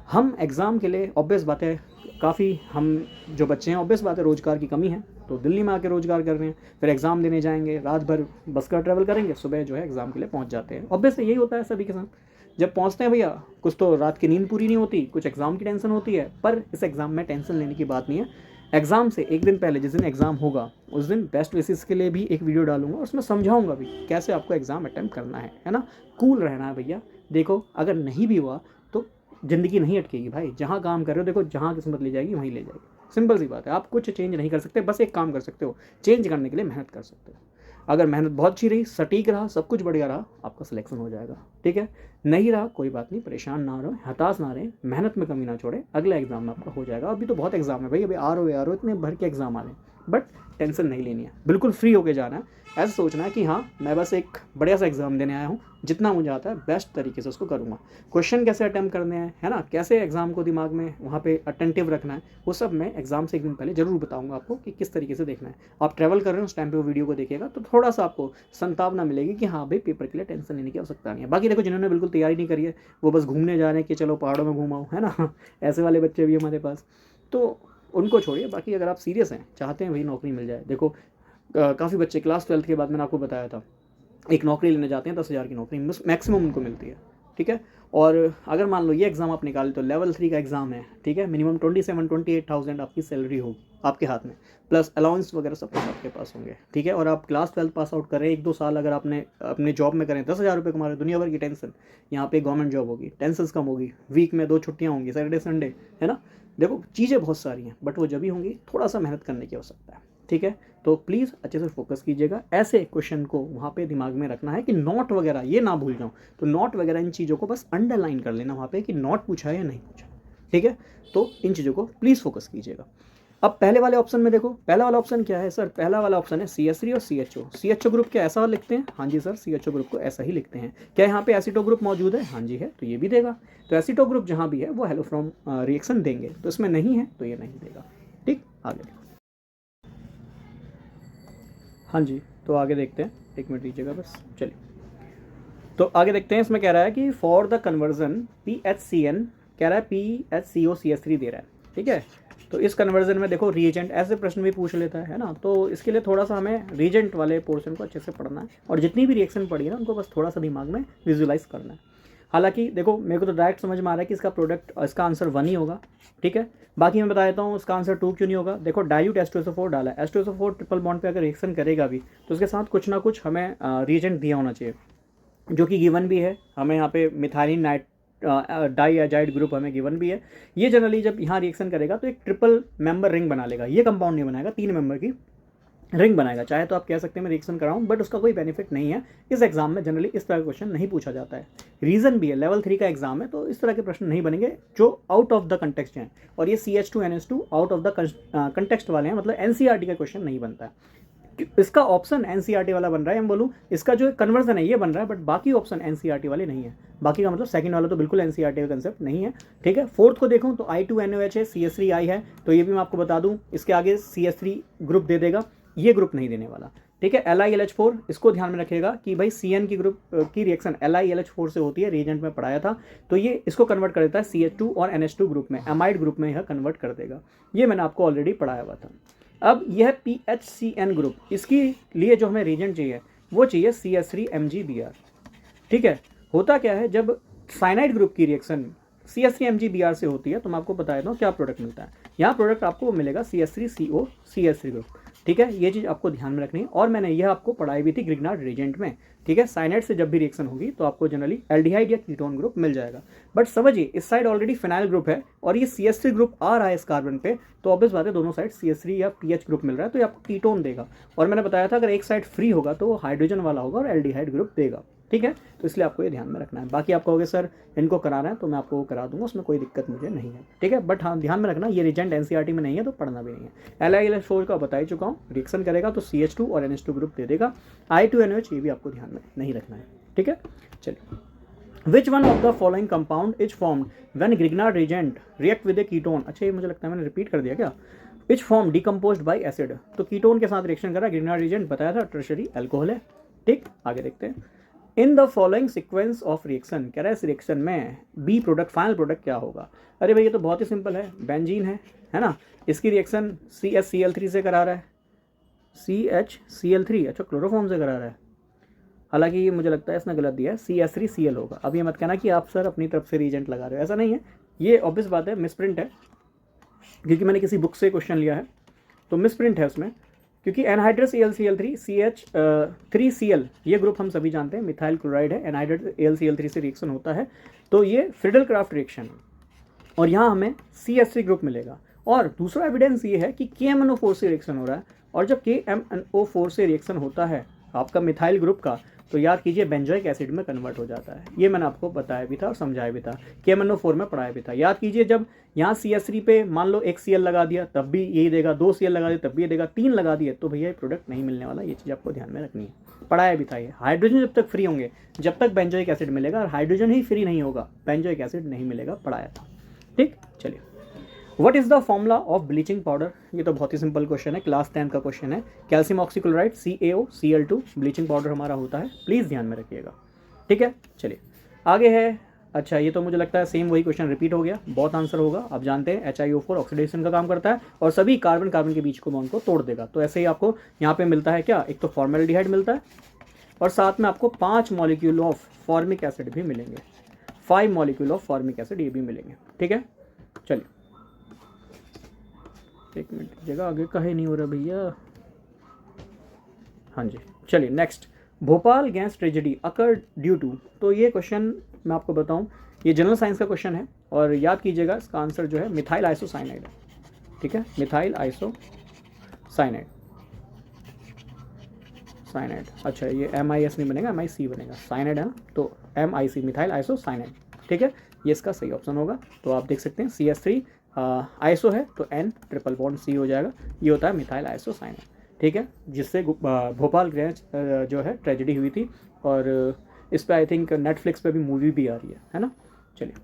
हम एग्ज़ाम के लिए ऑब्वियस बात है काफ़ी, हम जो बच्चे हैं ऑब्वियस बात है रोज़गार की कमी है तो दिल्ली में आके रोज़गार कर रहे हैं, फिर एग्ज़ाम देने जाएंगे, रात भर बस का ट्रैवल करेंगे, सुबह जो है एग्ज़ाम के लिए पहुंच जाते हैं। ऑब्वियस यही होता है सभी के साथ। जब पहुंचते हैं भैया कुछ तो रात की नींद पूरी नहीं होती, कुछ एग्ज़ाम की टेंशन होती है, पर इस एग्ज़ाम में टेंशन लेने की बात नहीं है। एग्ज़ाम से एक दिन पहले जिस दिन एग्ज़ाम होगा उस दिन बेस्ट विशेस के लिए भी एक वीडियो डालूंगा, उसमें समझाऊंगा भी कैसे आपको एग्ज़ाम अटैम्प्ट करना है ना। कूल रहना है भैया। देखो अगर नहीं भी हुआ तो ज़िंदगी नहीं अटकेगी भाई, जहाँ काम कर रहे हो देखो जहाँ किस्मत ले जाएगी वहीं ले जाएगी, सिंपल सी बात है। आप कुछ चेंज नहीं कर सकते, बस एक काम कर सकते हो, चेंज करने के लिए मेहनत कर सकते हो। अगर मेहनत बहुत अच्छी रही, सटीक रहा, सब कुछ बढ़िया रहा, आपका सिलेक्शन हो जाएगा। ठीक है, नहीं रहा कोई बात नहीं, परेशान ना रहो, हताश ना रहें, मेहनत में कमी ना छोड़े, अगले एग्जाम में आपका हो जाएगा। अभी तो बहुत एग्जाम है भाई, अभी आ रहे हो इतने भर के एग्जाम आ रहे हैं, बट टेंशन नहीं लेनी है, बिल्कुल फ्री होके जाना है। ऐसा सोचना है कि हाँ मैं बस एक बढ़िया सा एग्जाम देने आया हूँ, जितना मुझे आता है बेस्ट तरीके से उसको करूँगा। क्वेश्चन कैसे अटैम्प्ट करने हैं है ना, कैसे एग्जाम को दिमाग में वहाँ पे अटेंटिव रखना है, वो सब मैं एग्जाम से एक दिन पहले जरूर बताऊँगा आपको कि किस तरीके से देखना है। आप ट्रैवल कर रहे हो उस टाइम पे वो वीडियो को देखिएगा तो थोड़ा सा आपको संतावना मिलेगी कि हाँ भाई पेपर के लिए टेंशन लेने की आवश्यकता नहीं है। बाकी देखो जिन्होंने बिल्कुल तैयारी नहीं करी है वो बस घूमने जा रहे हैं कि चलो पहाड़ों में घूमाओ है ना, ऐसे वाले बच्चे भी हमारे पास, तो उनको छोड़िए। बाकी अगर आप सीरियस हैं, चाहते हैं वही नौकरी मिल जाए, देखो काफ़ी बच्चे क्लास 12 के बाद मैंने आपको बताया था एक नौकरी लेने जाते हैं, 10,000 की नौकरी मैक्सिमम उनको मिलती है। ठीक है, और अगर मान लो ये एग्ज़ाम आप निकालें तो लेवल 3 का एग्ज़ाम है, ठीक है, मिनिमम 27-28,000 आपकी सैलरी होगी आपके हाथ में, प्लस अलाउंस वगैरह सब कुछ आपके पास होंगे। ठीक है, और आप क्लास 12 पास आउट करें, 1-2 साल अगर आपने अपने जॉब में करें, 10,000 रुपये कमा रहे, दुनिया भर की टेंशन, यहाँ पे गवर्नमेंट जॉब होगी, टेंशन कम होगी, वीक में 2 छुट्टियाँ होंगी, सैटरडे संडे है ना। देखो चीज़ें बहुत सारी हैं, बट वो जब भी होंगी थोड़ा सा मेहनत करने की आवश्यकता है। ठीक है, तो प्लीज़ अच्छे से फोकस कीजिएगा, ऐसे क्वेश्चन को वहाँ पे दिमाग में रखना है कि नॉट वगैरह ये ना भूल जाऊँ, तो नॉट वगैरह इन चीज़ों को बस अंडरलाइन कर लेना वहाँ पे कि नॉट पूछा है या नहीं पूछा। ठीक है, तो इन चीज़ों को प्लीज़ फोकस कीजिएगा। अब पहले वाले ऑप्शन में देखो, पहला वाला ऑप्शन क्या है सर, पहला वाला ऑप्शन है CH3 और CHO। CHO ग्रुप क्या ऐसा लिखते हैं, हाँ जी सर CHO ग्रुप को ऐसा ही लिखते हैं। क्या यहाँ पे एसीटो ग्रुप मौजूद है, हाँ जी है, तो ये भी देगा। तो एसीटो ग्रुप जहाँ भी है वो हेलोफ्रॉम रिएक्शन देंगे, तो इसमें नहीं है तो ये नहीं देगा। ठीक, आगे देखो। हाँ जी, तो आगे देखते हैं, एक मिनट दीजिएगा बस, चलिए तो आगे देखते हैं। इसमें कह रहा है कि फॉर द कन्वर्जन PHCN, कह रहा है PHCOCH3 दे रहा है। ठीक है, तो इस कन्वर्जन में देखो रीजेंट, ऐसे प्रश्न भी पूछ लेता है ना, तो इसके लिए थोड़ा सा हमें रीजेंट वाले पोर्शन को अच्छे से पढ़ना है, और जितनी भी रिएक्शन पढ़ी है ना उनको बस थोड़ा सा दिमाग में विजुलाइज करना है। हालांकि देखो मेरे को तो डायरेक्ट समझ में आ रहा है कि इसका प्रोडक्ट, इसका आंसर 1 ही होगा। ठीक है, बाकी मैं बता देता हूँ इसका आंसर 2 क्यों नहीं होगा। देखो डाइल्यूट H2SO4 डाला है, H2SO4 ट्रिपल बॉन्ड पे अगर रिएक्शन करेगा भी तो उसके साथ कुछ ना कुछ हमें रिएजेंट दिया होना चाहिए, जो कि गिवन भी है हमें यहाँ पे मिथाइलिन नाइट डाइएजाइड ग्रुप हमें गिवन भी है। ये जनरली जब यहाँ रिएक्शन करेगा तो एक ट्रिपल मेंबर रिंग बना लेगा, ये कंपाउंड नहीं बनाएगा, 3 मेंबर की रिंग बनाएगा। चाहे तो आप कह सकते हैं मैं रिएक्शन कराऊँ, बट उसका कोई बेनिफिट नहीं है। इस एग्जाम में जनरली इस तरह का क्वेश्चन नहीं पूछा जाता है। रीज़न भी है लेवल 3 का एग्जाम है, तो इस तरह के प्रश्न नहीं बनेंगे जो आउट ऑफ द कंटेक्स्ट हैं, और ये CH2NH2 out of the context वाले हैं, मतलब NCERT का क्वेश्चन नहीं बनता है। इसका ऑप्शन NCERT वाला बन रहा है, हम बोलूँ इसका जो कन्वर्जन है ये बन रहा है, बट बाकी ऑप्शन NCERT वाले नहीं है। बाकी का मतलब सेकंड वाला तो बिल्कुल NCERT का कंसेप्ट नहीं है। ठीक है, फोर्थ को देखूँ तो I2NOH है, CH3I है, तो ये भी मैं आपको बता दूँ इसके आगे CH3 ग्रुप दे देगा, ये ग्रुप नहीं देने वाला। ठीक है, LiLH4 इसको ध्यान में रखिएगा कि भाई CN की ग्रुप की रिएक्शन LiLH4 से होती है, रीजेंट में पढ़ाया था, तो ये इसको कन्वर्ट कर देता है CH2 और NH2 ग्रुप में, एमाइड ग्रुप में यह कन्वर्ट कर देगा। ये मैंने आपको ऑलरेडी पढ़ाया हुआ था। अब यह PHCN ग्रुप, इसके लिए जो हमें रिएजेंट चाहिए वो चाहिए CH3MgBr। ठीक है, होता क्या है जब साइनाइड ग्रुप की रिएक्शन CH3MgBr से होती है तो मैं आपको बता देता हूँ क्या प्रोडक्ट मिलता है। यहाँ प्रोडक्ट आपको मिलेगा CH3CO CH3 ग्रुप। ठीक है, ये चीज़ आपको ध्यान में रखनी है, और मैंने यह आपको पढ़ाई भी थी ग्रिग्नार्ड रिएजेंट में। ठीक है, साइनाइड से जब भी रिएक्शन होगी तो आपको जनरली एल्डिहाइड या कीटोन ग्रुप मिल जाएगा। बट समझिए इस साइड ऑलरेडी फिनाइल ग्रुप है और ये CH3 ग्रुप आ रहा है इस कार्बन पे, तो ऑब्वियस बात है दोनों साइड CH3 या PH ग्रुप मिल रहा है तो ये आपको कीटोन देगा। और मैंने बताया था अगर एक साइड फ्री होगा तो वो हाइड्रोजन वाला होगा और एल्डिहाइड ग्रुप देगा। ठीक है, तो इसलिए आपको ये ध्यान में रखना है। बाकी आप कहोगे सर इनको कराना है तो मैं आपको वो करा दूंगा, उसमें कोई दिक्कत मुझे नहीं है। ठीक है, बट हाँ ध्यान में रखना ये रिजेंट NCERT में नहीं है तो पढ़ना भी नहीं है। LI सोच का बता ही चुका हूँ, रिएक्शन करेगा तो CH2 और NH2 ग्रुप दे देगा। I2NOH ये भी आपको ध्यान में नहीं रखना है। ठीक है, चलिए which one of the following compound is formed when Grignard reagent react with A ketone. अच्छा ये मुझे लगता है मैंने रिपीट कर दिया क्या, which form decomposed bye acid. तो कीटोन के साथ रिएक्शन कर रहा है, ग्रिग्नार्ड रिएजेंट बताया था टर्शियरी अल्कोहल है। ठीक, आगे देखते हैं। In the following sequence of reaction, कह रहा है इस रिएक्शन में बी प्रोडक्ट फाइनल प्रोडक्ट क्या होगा। अरे भाई ये तो बहुत ही सिंपल है, बेंजीन है ना। इसकी रिएक्शन CHCl3 से करा रहा है, CHCl3, अच्छा क्लोरोफॉर्म से करा रहा है। हालांकि ये मुझे लगता है इसने गलत दिया है, CH3Cl होगा। अब ये मत कहना कि आप सर अपनी तरफ से रिएजेंट लगा रहे हो, ऐसा नहीं है, ये ऑब्वियस बात है मिसप्रिंट है, क्योंकि मैंने किसी बुक से क्वेश्चन लिया है तो मिसप्रिंट है उसमें। क्योंकि एनहाइड्रस AlCl3 CH3Cl ये ग्रुप हम सभी जानते हैं मिथाइल क्लोराइड है, एनहाइड्रस AlCl3 से रिएक्शन होता है तो ये फ्रिडल क्राफ्ट रिएक्शन है और यहाँ हमें CH3 ग्रुप मिलेगा। और दूसरा एविडेंस ये है कि KMNO4 से रिएक्शन हो रहा है, और जब KMNO4 से रिएक्शन होता है आपका मिथाइल ग्रुप का तो याद कीजिए बेंजोइक एसिड में कन्वर्ट हो जाता है। ये मैंने आपको बताया भी था और समझाया भी था, KMNO4 में पढ़ाया भी था। याद कीजिए जब यहाँ CH3 पे मान लो एक Cl लगा दिया तब भी यही देगा, 2 Cl लगा दिया तब भी ये देगा, 3 लगा दिए तो भैया ये प्रोडक्ट नहीं मिलने वाला। ये चीज़ आपको ध्यान में रखनी है, पढ़ाया भी था ये। हाइड्रोजन जब तक फ्री होंगे जब तक बेंजोइक एसिड मिलेगा, और हाइड्रोजन ही फ्री नहीं होगा बेंजोइक एसिड नहीं मिलेगा, पढ़ाया था। ठीक, चलिए what is the formula of bleaching powder. ये तो बहुत ही सिंपल क्वेश्चन है, क्लास 10 का क्वेश्चन है। Calcium oxychloride CaOCl2 bleaching powder हमारा होता है, प्लीज़ ध्यान में रखिएगा। ठीक है, चलिए आगे है। अच्छा ये तो मुझे लगता है सेम वही क्वेश्चन रिपीट हो गया, बहुत आंसर होगा। आप जानते हैं HiO4 ऑक्सीडेशन का काम करता है और सभी कार्बन कार्बन के बीच को बॉन्ड को तोड़ देगा। तो ऐसे ही आपको यहाँ पे मिलता है क्या, एक तो फॉर्मेल्डिहाइड मिलता है और साथ में आपको 5 मॉलिक्यूल ऑफ फॉर्मिक एसिड भी मिलेंगे, 5 मॉलिक्यूल ऑफ फॉर्मिक एसिड ये भी मिलेंगे। ठीक है, चलिए एक मिनट जगह आगे का ही नहीं हो रहा भैया। हाँ जी, चलिए next, Bhopal gas tragedy occur due to. तो ये क्वेश्चन मैं आपको बताऊं, ये जनरल साइंस का क्वेश्चन है और याद कीजिएगा इसका आंसर जो है मिथाइल आइसोसाइनाइड है। ठीक है, मिथाइल आइसोसाइनाइड, साइनाइड। अच्छा ये MIS नहीं बनेगा, MIC बनेगा, साइनाइड है ना, तो MIC मिथाइल आइसोसाइनाइड। ठीक है, ये इसका सही ऑप्शन होगा। तो आप देख सकते हैं CH3 आइसो है तो N ट्रिपल बॉन्ड C हो जाएगा, ये होता है मिथाइल आइसोसाइनाइड। ठीक है, जिससे भोपाल गैस जो है ट्रेजेडी हुई थी और इस पर आई थिंक नेटफ्लिक्स पे भी मूवी भी आ रही है ना। चलिए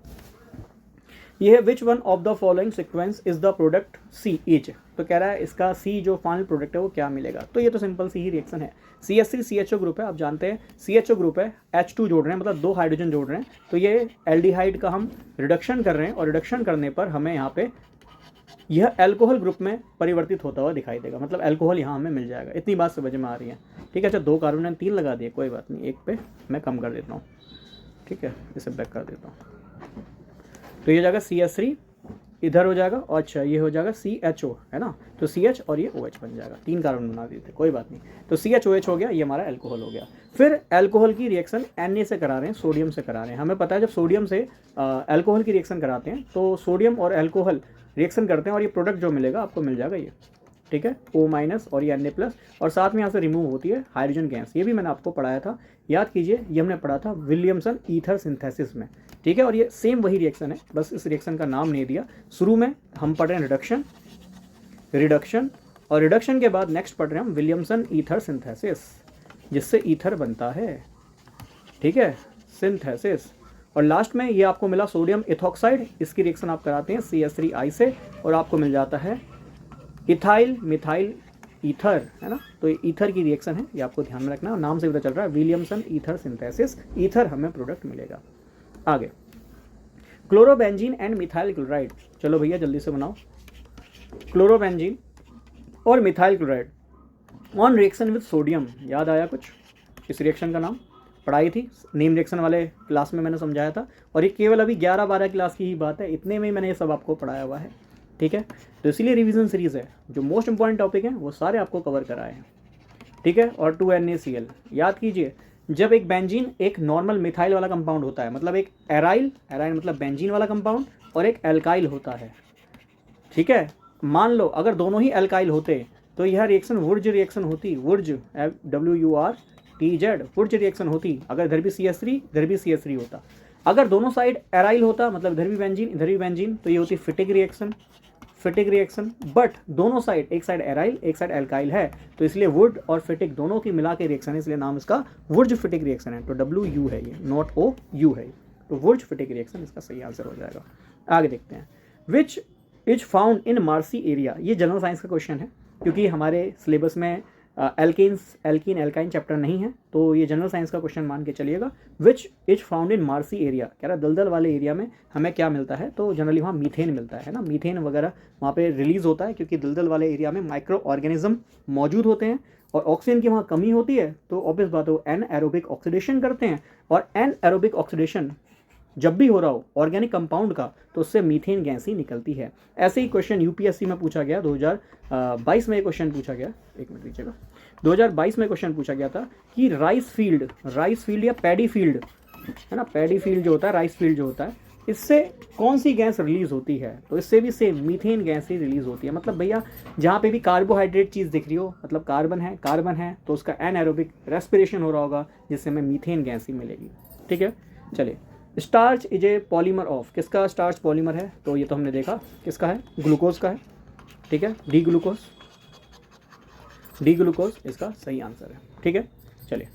ये है विच one of the following sequence is the product C etch. तो कह रहा है इसका C जो फाइनल प्रोडक्ट है वो क्या मिलेगा। तो ये तो सिंपल सी ही रिएक्शन है, CH3 CHO ग्रुप है, आप जानते हैं CHO ग्रुप है, H2 जोड़ रहे हैं मतलब 2 हाइड्रोजन जोड़ रहे हैं, तो ये एल्डिहाइड का हम रिडक्शन कर रहे हैं और रिडक्शन करने पर हमें यहाँ पे यह अल्कोहल ग्रुप में परिवर्तित होता हुआ दिखाई देगा, मतलब अल्कोहल यहाँ हमें मिल जाएगा। इतनी बात समझ में आ रही है। ठीक है, अच्छा 2 कार्बन 3 लगा दिए, कोई बात नहीं, एक पे मैं कम कर देता हूँ। ठीक है, इसे बैक कर देता हूँ तो ये जाएगा CH3 इधर हो जाएगा और अच्छा ये हो जाएगा CHO है ना, तो CH और ये OH बन जाएगा, 3 कार्बन बना दिए थे, कोई बात नहीं। तो CHOH हो गया, ये हमारा अल्कोहल हो गया। फिर अल्कोहल की रिएक्शन Na से करा रहे हैं, सोडियम से करा रहे हैं। हमें पता है जब सोडियम से अल्कोहल की रिएक्शन कराते हैं तो सोडियम और अल्कोहल रिएक्शन करते हैं और ये प्रोडक्ट जो मिलेगा आपको मिल जाएगा ये। ठीक है, O- और ये Na+, और साथ में यहाँ से रिमूव होती है हाइड्रोजन गैस, ये भी मैंने आपको पढ़ाया था, याद कीजिए, ये हमने पढ़ा था विलियमसन ईथर सिंथेसिस में। ठीक है, और ये सेम वही रिएक्शन है, बस इस रिएक्शन का नाम नहीं दिया। शुरू में हम पढ़ रहे हैं रिडक्शन, रिडक्शन, और रिडक्शन के बाद नेक्स्ट पढ़ रहे हैं हम विलियमसन ईथर सिंथेसिस, जिससे ईथर बनता है। ठीक है, सिंथेसिस, और लास्ट में ये आपको मिला सोडियम इथॉक्साइड, इसकी रिएक्शन आप कराते हैं CH3I से और आपको मिल जाता है इथाइल मिथाइल ईथर है ना। तो ये ईथर की रिएक्शन है, ये आपको ध्यान में रखना, नाम से पता चल रहा है विलियमसन ईथर सिंथेसिस, ईथर हमें प्रोडक्ट मिलेगा। आगे क्लोरोबेंजीन एंड मिथाइल क्लोराइड, चलो भैया जल्दी से बनाओ। क्लोरोबेंजीन और methyl chloride on reaction with sodium. याद आया कुछ? इस रिएक्शन का नाम पढ़ाई थी, नेम रिएक्शन वाले क्लास में मैंने समझाया था, और ये केवल अभी 11-12 क्लास की ही बात है, इतने में ही मैंने ये सब आपको पढ़ाया हुआ है। ठीक है, तो इसीलिए रिवीजन सीरीज़ है, जो मोस्ट इंपॉर्टेंट टॉपिक हैं वो सारे आपको कवर कराए हैं। ठीक है, और 2NaCl याद कीजिए, जब एक बेंजीन एक नॉर्मल मिथाइल वाला कंपाउंड होता है, मतलब एक एराइल मतलब बेंजीन वाला कंपाउंड, और एक एल्काइल होता है। ठीक है, मान लो अगर दोनों ही एल्काइल होते तो यह रिएक्शन वुर्ज रिएक्शन होती, वुर्ज WURTZ वुर्ज रिएक्शन होती। अगर इधर भी CH3 इधर भी CH3 होता, अगर दोनों साइड एराइल होता, मतलब इधर भी बेंजीन इधर भी बेंजीन, तो ये होती फिटिक रिएक्शन। बट दोनों साइड, एक साइड एराइल एक साइड एल्काइल है, तो इसलिए वुड और फिटिक दोनों की मिला के रिएक्शन है, इसलिए नाम इसका वुर्ज फिटिक रिएक्शन है। तो WU है ये, नॉट OU है, तो वुर्ज फिटिक रिएक्शन इसका सही आंसर हो जाएगा। आगे देखते हैं, which is found in marshy area. ये जनरल साइंस का क्वेश्चन है, क्योंकि हमारे सिलेबस में एल्कीन एल्काइन चैप्टर नहीं है, तो ये जनरल साइंस का क्वेश्चन मान के चलिएगा। Which is found in marshy area, कह रहा दलदल वाले एरिया में हमें क्या मिलता है, तो जनरली वहाँ मीथेन मिलता है ना, मीथेन वगैरह वहाँ पे रिलीज होता है, क्योंकि दलदल वाले एरिया में माइक्रो ऑर्गेनिज्म मौजूद होते हैं और ऑक्सीजन की वहाँ कमी होती है, तो ऑब्वियस बात है एनएरोबिक ऑक्सीडेशन करते हैं, और एनएरोबिक ऑक्सीडेशन जब भी हो रहा हो ऑर्गेनिक कंपाउंड का, तो उससे मीथेन गैस ही निकलती है। ऐसे ही क्वेश्चन UPSC में पूछा गया, 2022 में क्वेश्चन पूछा गया, एक मिनट दीजिएगा, 2022 में क्वेश्चन पूछा गया था कि राइस फील्ड या पैडी फील्ड है ना, पैडी फील्ड जो होता है, राइस फील्ड जो होता है, इससे कौन सी गैस रिलीज होती है, तो इससे भी सेम मीथेन गैस ही रिलीज होती है। मतलब भैया जहाँ पे भी कार्बोहाइड्रेट चीज़ दिख रही हो, मतलब कार्बन है तो उसका एनएरोबिक रेस्पिरेशन हो रहा होगा, जिससे हमें मीथेन गैस ही मिलेगी। ठीक है, चलिए, starch is a polymer of, किसका स्टार्च पॉलीमर है, तो ये तो हमने देखा किसका है, ग्लूकोज का है। ठीक है, डी ग्लूकोज इसका सही आंसर है। ठीक है, चलिए,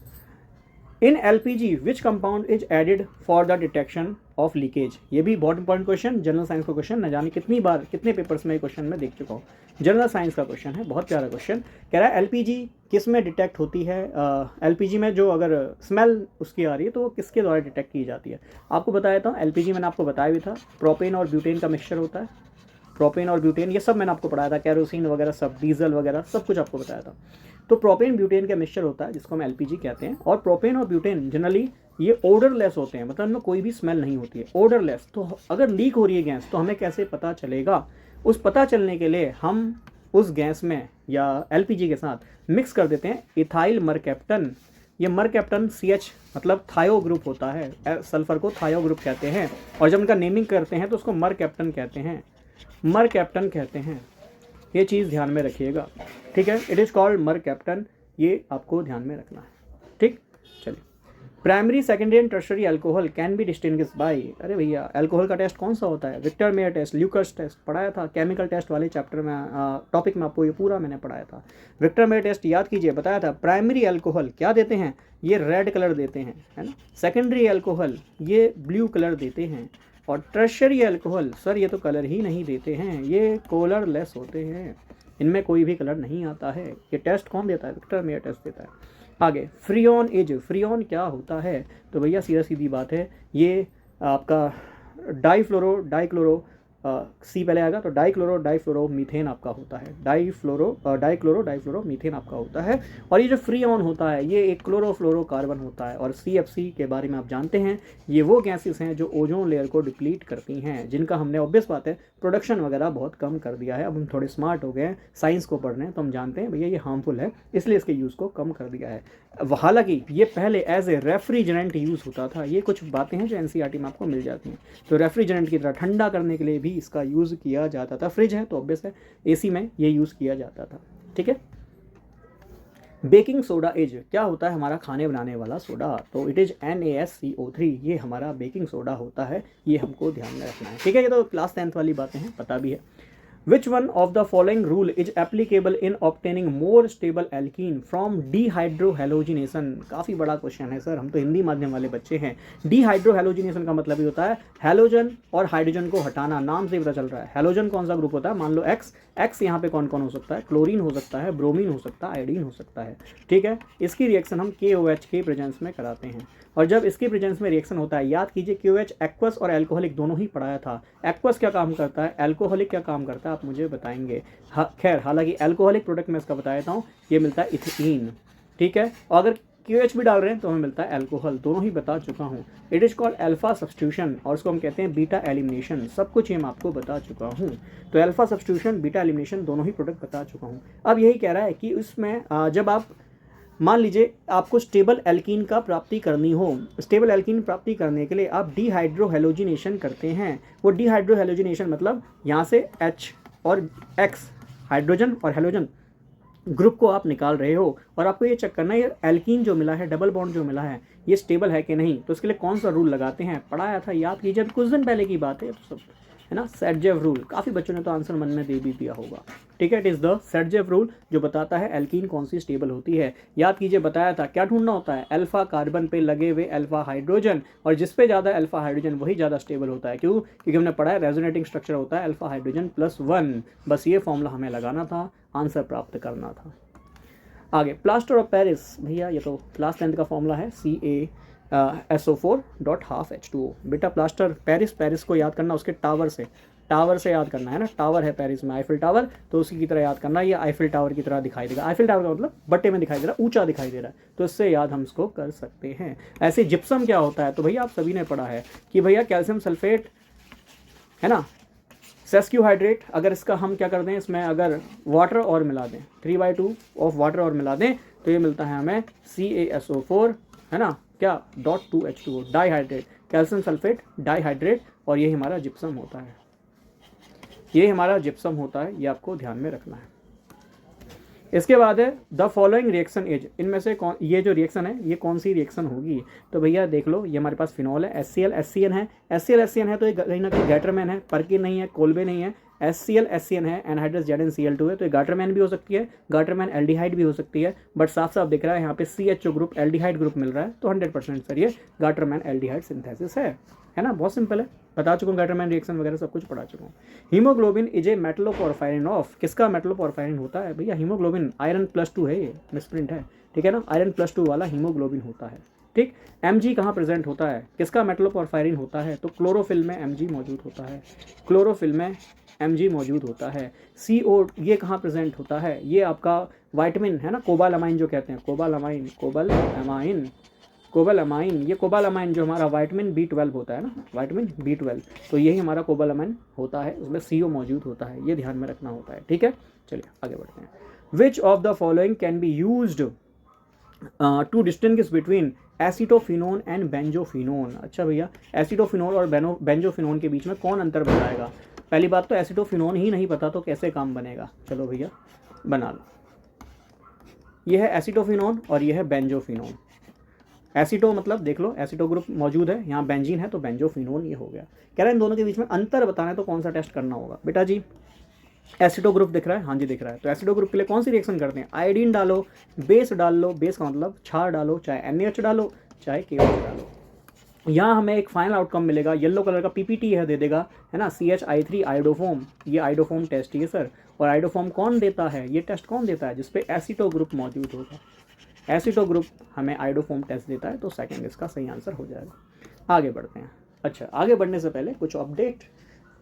in LPG which compound is added for the detection of leakage. ये भी बहुत इंपॉर्टेंट क्वेश्चन, जनरल साइंस का क्वेश्चन, न जाने कितनी बार कितने पेपर्स में ये क्वेश्चन मैं देख चुका हूँ। जनरल साइंस का क्वेश्चन है, बहुत प्यारा क्वेश्चन। कह रहा है LPG किस में डिटेक्ट होती है, LPG में जो अगर स्मेल उसकी आ रही है तो वो किसके द्वारा डिटेक्ट की जाती है। आपको बताया था LPG मैंने आपको बताया भी था, प्रोपेन और ब्यूटेन का मिक्सचर होता है, प्रोपेन और ब्यूटेन ये सब मैंने आपको पढ़ाया था, कैरोसिन वगैरह सब, डीजल वगैरह सब कुछ आपको बताया था। तो प्रोपेन ब्यूटेन का मिक्सचर होता है जिसको हम LPG कहते हैं, और प्रोपेन और ब्यूटेन जनरली ये ओडरलेस होते हैं, मतलब इनमें कोई भी स्मेल नहीं होती है, ओडरलेस। तो अगर लीक हो रही है गैस तो हमें कैसे पता चलेगा, उस पता चलने के लिए हम उस गैस में या LPG के साथ मिक्स कर देते हैं इथाइल मरकैप्टन। ये मरकैप्टन CH मतलब थायो ग्रुप होता है, सल्फर को थायो ग्रुप कहते हैं, और जब उनका नेमिंग करते हैं तो उसको मरकैप्टन कहते हैं, ये चीज़ ध्यान में रखिएगा। ठीक है, इट इज़ कॉल्ड मरकैप्टन, ये आपको ध्यान में रखना है। ठीक, चलिए, primary secondary and tertiary alcohol can be distinguished by. अरे भैया अल्कोहल का टेस्ट कौन सा होता है, विक्टर मेयर टेस्ट, ल्यूकर्स टेस्ट पढ़ाया था, केमिकल टेस्ट वाले चैप्टर में टॉपिक में आपको ये पूरा मैंने पढ़ाया था। विक्टर मेयर टेस्ट याद कीजिए, बताया था। प्राइमरी अल्कोहल क्या देते हैं, ये रेड कलर देते हैं, है ना। सेकेंडरी अल्कोहल ये ब्लू कलर देते हैं, और टर्शरी अल्कोहल सर ये तो कलर ही नहीं देते हैं, ये कलरलेस होते हैं, इनमें कोई भी कलर नहीं आता है। ये टेस्ट कौन देता है, विक्टर मेयर टेस्ट देता है। आगे फ्रीऑन क्या होता है, तो भैया सीधी बात है, ये आपका डाइक्लोरो सी पहले आएगा, तो डाइफ्लोरो मीथेन आपका होता है, डाइक्लोरो मीथेन आपका होता है। और ये जो फ्रीऑन होता है ये एक क्लोरोफ्लोरोकार्बन होता है, और CFC के बारे में आप जानते हैं, ये वो गैसेस हैं जो ओजोन लेयर को डिप्लीट करती हैं, जिनका हमने ऑब्वियस बात है प्रोडक्शन वगैरह बहुत कम कर दिया है। अब हम थोड़े स्मार्ट हो गए हैं, साइंस को पढ़ रहे हैं, तो हम जानते हैं भैया ये हार्मफुल है, इसलिए इसके यूज़ को कम कर दिया है। हालांकि ये पहले एज ए रेफ्रिजरेंट यूज़ होता था, ये कुछ बातें हैं जो NCERT में आपको मिल जाती हैं। तो रेफ्रिजरेंट की तरह ठंडा करने के लिए भी इसका यूज़ किया जाता था। फ्रिज है तो ऑब्वियस है AC में ये यूज़ किया जाता था। ठीक है, बेकिंग सोडा इज क्या होता है, हमारा खाने बनाने वाला सोडा, तो इट इज़ NaSCO3, ये हमारा बेकिंग सोडा होता है, ये हमको ध्यान में रखना है। ठीक है, ये तो क्लास 10th वाली बातें हैं, पता भी है। Which one of the following rule is applicable in obtaining more stable alkene from dehydrohalogenation? काफ़ी बड़ा क्वेश्चन है सर, हम तो हिंदी माध्यम वाले बच्चे हैं। dehydrohalogenation का मतलब ये होता है हैलोजन और हाइड्रोजन को हटाना, नाम से पता चल रहा है। हैलोजन कौन सा ग्रुप होता है, मान लो X यहाँ पे कौन कौन हो सकता है, क्लोरीन हो सकता है, ब्रोमीन हो सकता है, आयोडीन हो सकता है। ठीक है, इसकी रिएक्शन हम KOH के प्रेजेंस में कराते हैं। और जब इसकी प्रेजेंस में रिएक्शन होता है, याद कीजिए QH एक्वस और एल्कोहलिक दोनों ही पढ़ाया था। एक्वस क्या काम करता है, एल्कोहलिक क्या काम करता है, आप मुझे बताएंगे। खैर हालांकि एल्कोहलिक प्रोडक्ट में इसका बता देता हूँ, ये मिलता है इथीन, ठीक है। और अगर QH भी डाल रहे हैं तो हमें मिलता है एल्कोहल, दोनों ही बता चुका हूँ। It is called alpha substitution और उसको हम कहते हैं बीटा एलिमिनेशन, सब कुछ ये मैं आपको बता चुका हूँ। तो अल्फा सब्स्टिट्यूशन, बीटा एलिमिनेशन दोनों ही प्रोडक्ट बता चुका हूँ। अब यही कह रहा है कि उसमें जब आप मान लीजिए आपको स्टेबल एल्कीन का प्राप्ति करनी हो, स्टेबल एल्कीन प्राप्ति करने के लिए आप डिहाइड्रोहेलोजिनेशन करते हैं। वो डिहाइड्रोहेलोजिनेशन मतलब यहाँ से H और X हाइड्रोजन और हेलोजन ग्रुप को आप निकाल रहे हो और आपको ये चेक करना है ये एल्कीन जो मिला है, डबल बॉन्ड जो मिला है, ये स्टेबल है कि नहीं। तो इसके लिए कौन सा रूल लगाते हैं, पढ़ाया था, याद कीजिए, कुछ दिन पहले की बात है, तो सब है ना, सेटजेव रूल। काफ़ी बच्चों ने तो आंसर मन में दे भी दिया होगा, ठीक है। इट इज़ द सेटजेव रूल जो बताता है एल्कीन कौन सी स्टेबल होती है। याद कीजिए, बताया था क्या ढूंढना होता है, अल्फा कार्बन पे लगे हुए अल्फा हाइड्रोजन, और जिस पे ज़्यादा अल्फा हाइड्रोजन वही ज़्यादा स्टेबल होता है। क्यों? क्योंकि हमने पढ़ा है रेजोनेटिंग स्ट्रक्चर होता है अल्फा हाइड्रोजन +1। बस ये फॉर्मूला हमें लगाना था, आंसर प्राप्त करना था। आगे प्लास्टर ऑफ पेरिस, भैया ये तो क्लास 10th का फॉर्मूला है, CaSO4.12H2O। बेटा प्लास्टर पेरिस को याद करना उसके टावर से याद करना है ना, टावर है पेरिस में, आईफिल टावर, तो उसी की तरह याद करना। ये आईफिल टावर की तरह दिखाई देगा, आईफिल टावर का मतलब बट्टे में दिखाई दे रहा है, ऊंचा दिखाई दे रहा है, तो इससे याद हम इसको कर सकते हैं। ऐसे जिप्सम क्या होता है, तो भैया आप सभी ने पढ़ा है कि भैया कैल्शियम सल्फेट है ना, सेस्क्यू हाइड्रेट, अगर इसका हम क्या कर दें, इसमें अगर वाटर और मिला दें, 3/2 ऑफ वाटर और मिला दें, तो ये मिलता है हमें CaSO4 है ना, क्या .2H2O, dihydrate, calcium sulphate dihydrate, और ये हमारा जिप्सम होता है, ये हमारा जिप्सम होता है, ये आपको ध्यान में रखना है। इसके बाद है द फॉलोइंग रिएक्शन इज, इनमें से कौन, ये जो रिएक्शन है ये कौन सी रिएक्शन होगी, तो भैया देख लो, ये हमारे पास फिनॉल है, HCl SCN है, HCl SCN है तो ये कहीं ना कहीं गैटरमैन है, परकिन नहीं है, कोल्बे नहीं है, HCl SCN है, एनहाइड्रस ZnCl2 है, तो ये गाटरमैन भी हो सकती है, गाटरमैन एल्डिहाइड भी हो सकती है, बट साफ साफ दिख रहा है यहाँ पे CHO ग्रुप एल्डिहाइड ग्रुप मिल रहा है, तो 100% सर ये गाटरमैन एल्डिहाइड सिंथेसिस है ना, बहुत सिंपल है, बता चुका हूँ, गाटरमैन रिएक्शन वगैरह सब कुछ पढ़ा चुका हूँ। हीमोग्लोबिन इज ए मेटलोपोरफायरिन ऑफ, किसका मेटलोपोरफायरिन होता है भैया, हीमोग्लोबिन, आयरन +2 है, ये मिसप्रिंट है, ठीक है ना, आयरन +2 वाला हीमोग्लोबिन होता है, ठीक। Mg कहाँ प्रेजेंट होता है, किसका मेटलोपोरफायरिन होता है, तो क्लोरोफिल में Mg मौजूद होता है, क्लोरोफिल में Mg मौजूद होता है। CO ये कहाँ प्रेजेंट होता है, ये आपका वाइटामिन है ना, कोबालामाइन जो कहते हैं, कोबालामाइन, ये कोबालामाइन जो हमारा विटामिन B12 होता है ना, विटामिन B12, तो यही हमारा कोबालामाइन होता है, उसमें CO मौजूद होता है, ये ध्यान में रखना होता है, ठीक है। चलिए आगे बढ़ते हैं। Which of the following can be used to distinguish between acetophenone and benzophenone. अच्छा भैया, एसिटोफिनोन और बेंजोफिनोन के बीच में कौन अंतर बताएगा। पहली बात तो एसिटोफिनोन ही नहीं पता तो कैसे काम बनेगा, चलो भैया बना लो। यह है एसिटोफिनोन और यह है बेंजोफिनोन। एसिटो मतलब देख लो, एसिटो ग्रुप मौजूद है, यहाँ बेंजीन है तो बेंजोफिनोन ये हो गया। कह रहे हैं इन दोनों के बीच में अंतर बताना है तो कौन सा टेस्ट करना होगा बेटा जी, एसिडो ग्रुप दिख रहा है, हाँ जी दिख रहा है, तो एसिडो ग्रुप के लिए कौन सी रिएक्शन करते हैं, आयोडीन डालो, बेस डाल लो, बेस का मतलब क्षार डालो, चाहे NaH डालो चाहे KOH डालो, यहाँ हमें एक फाइनल आउटकम मिलेगा, येलो कलर का PPT है दे देगा, है ना, CH3 आयोडोफोम, ये आयोडोफोम टेस्ट है सर। और आयोडोफोम कौन देता है, ये टेस्ट कौन देता है, जिसपे एसिटो ग्रुप मौजूद होगा, एसिटो ग्रुप हमें आयोडोफोम टेस्ट देता है, तो सेकंड इसका सही आंसर हो जाएगा। आगे बढ़ते हैं। अच्छा, आगे बढ़ने से पहले कुछ अपडेट,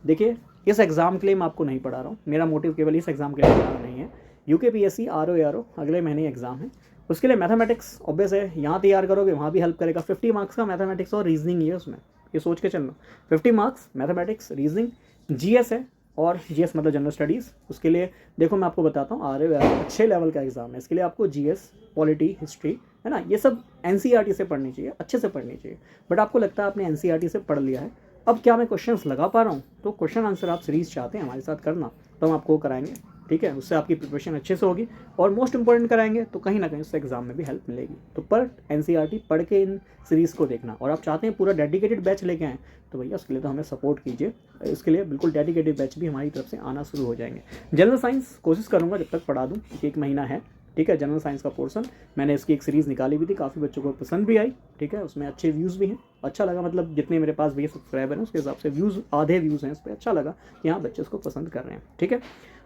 देखिए इस एग्ज़ाम के लिए मैं आपको नहीं पढ़ा रहा हूँ, मेरा मोटिव केवल इस एग्ज़ाम के लिए पढ़ाना नहीं है। UKPSC RO अगले महीने एग्ज़ाम है, उसके लिए मैथमेटिक्स ऑब्वियस है, यहाँ तैयार करोगे वहाँ भी हेल्प करेगा। 50 मार्क्स का मैथमेटिक्स और रीजनिंग है उसमें, ये सोच के चलना, 50 मार्क्स मैथमेटिक्स, रीजनिंग, GS है, और GS मतलब जनरल स्टडीज़। उसके लिए देखो मैं आपको बताता हूँ, RO अच्छे लेवल का एग्ज़ाम है, इसके लिए आपको GS, पॉलिटी, हिस्ट्री है ना, ये सब NCERT से पढ़नी चाहिए, अच्छे से पढ़नी चाहिए। बट आपको लगता है आपने NCERT से पढ़ लिया है, अब क्या मैं क्वेश्चंस लगा पा रहा हूँ, तो क्वेश्चन आंसर आप सीरीज़ चाहते हैं हमारे साथ करना, तो हम आपको कराएंगे, ठीक है, उससे आपकी प्रिपरेशन अच्छे से होगी, और मोस्ट इंपॉर्टेंट कराएंगे तो कहीं ना कहीं उससे एग्जाम में भी हेल्प मिलेगी। तो पर NCERT पढ़ के इन सीरीज़ को देखना, और आप चाहते हैं पूरा डेडिकेटेड बैच लेके आएँ, तो भैया उसके लिए तो हमें सपोर्ट कीजिए, इसके लिए बिल्कुल डेडिकेटेड बैच भी हमारी तरफ से आना शुरू हो जाएंगे। जनरल साइंस कोशिश करूँगा जब तक पढ़ा दूँ, 1 महीना है, ठीक है। जनरल साइंस का पोर्शन मैंने इसकी एक सीरीज़ निकाली भी थी, काफ़ी बच्चों को पसंद भी आई, ठीक है, उसमें अच्छे व्यूज़ भी हैं, अच्छा लगा, मतलब जितने मेरे पास भैया सब्सक्राइबर हैं उसके हिसाब से व्यूज़, आधे व्यूज़ हैं इस पर, अच्छा लगा कि हाँ बच्चे उसको पसंद कर रहे हैं, ठीक है।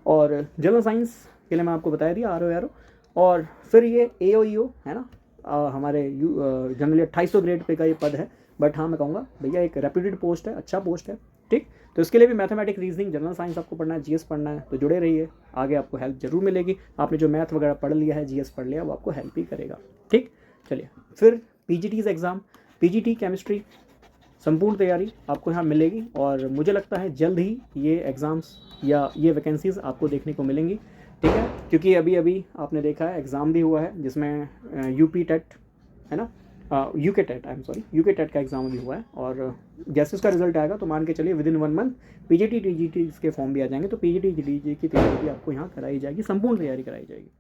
और जनरल साइंस के लिए मैं आपको बताया दिया RO, और फिर ये AO EO है ना, हमारे जनरली 2800 ग्रेड पे का ये पद है, बट हाँ मैं कहूँगा भैया एक रेप्यूटेड पोस्ट है, अच्छा पोस्ट है, ठीक। तो इसके लिए भी मैथमेटिक्स, रीजनिंग, जनरल साइंस आपको पढ़ना है, जीएस पढ़ना है, तो जुड़े रहिए, आगे आपको हेल्प जरूर मिलेगी। आपने जो मैथ वगैरह पढ़ लिया है, जीएस पढ़ लिया, वो आपको हेल्प ही करेगा, ठीक। चलिए फिर पीजीटीज़ एग्ज़ाम, पीजीटी केमिस्ट्री संपूर्ण तैयारी आपको यहाँ मिलेगी, और मुझे लगता है जल्द ही ये एग्ज़ाम्स या ये वैकेंसीज़ आपको देखने को मिलेंगी, ठीक है। क्योंकि अभी अभी आपने देखा है एग्ज़ाम भी हुआ है जिसमें यूपी टेट है ना, UK TET, I am sorry, UK TET का एग्ज़ाम भी हुआ है, और जैसे उसका रिजल्ट आएगा तो मान के चलिए विदिन 1 मंथ पीजीटी टीजीटी के फॉर्म भी आ जाएंगे, तो पीजीटी टीजीटी की तैयारी भी आपको यहाँ कराई जाएगी, संपूर्ण तैयारी कराई जाएगी।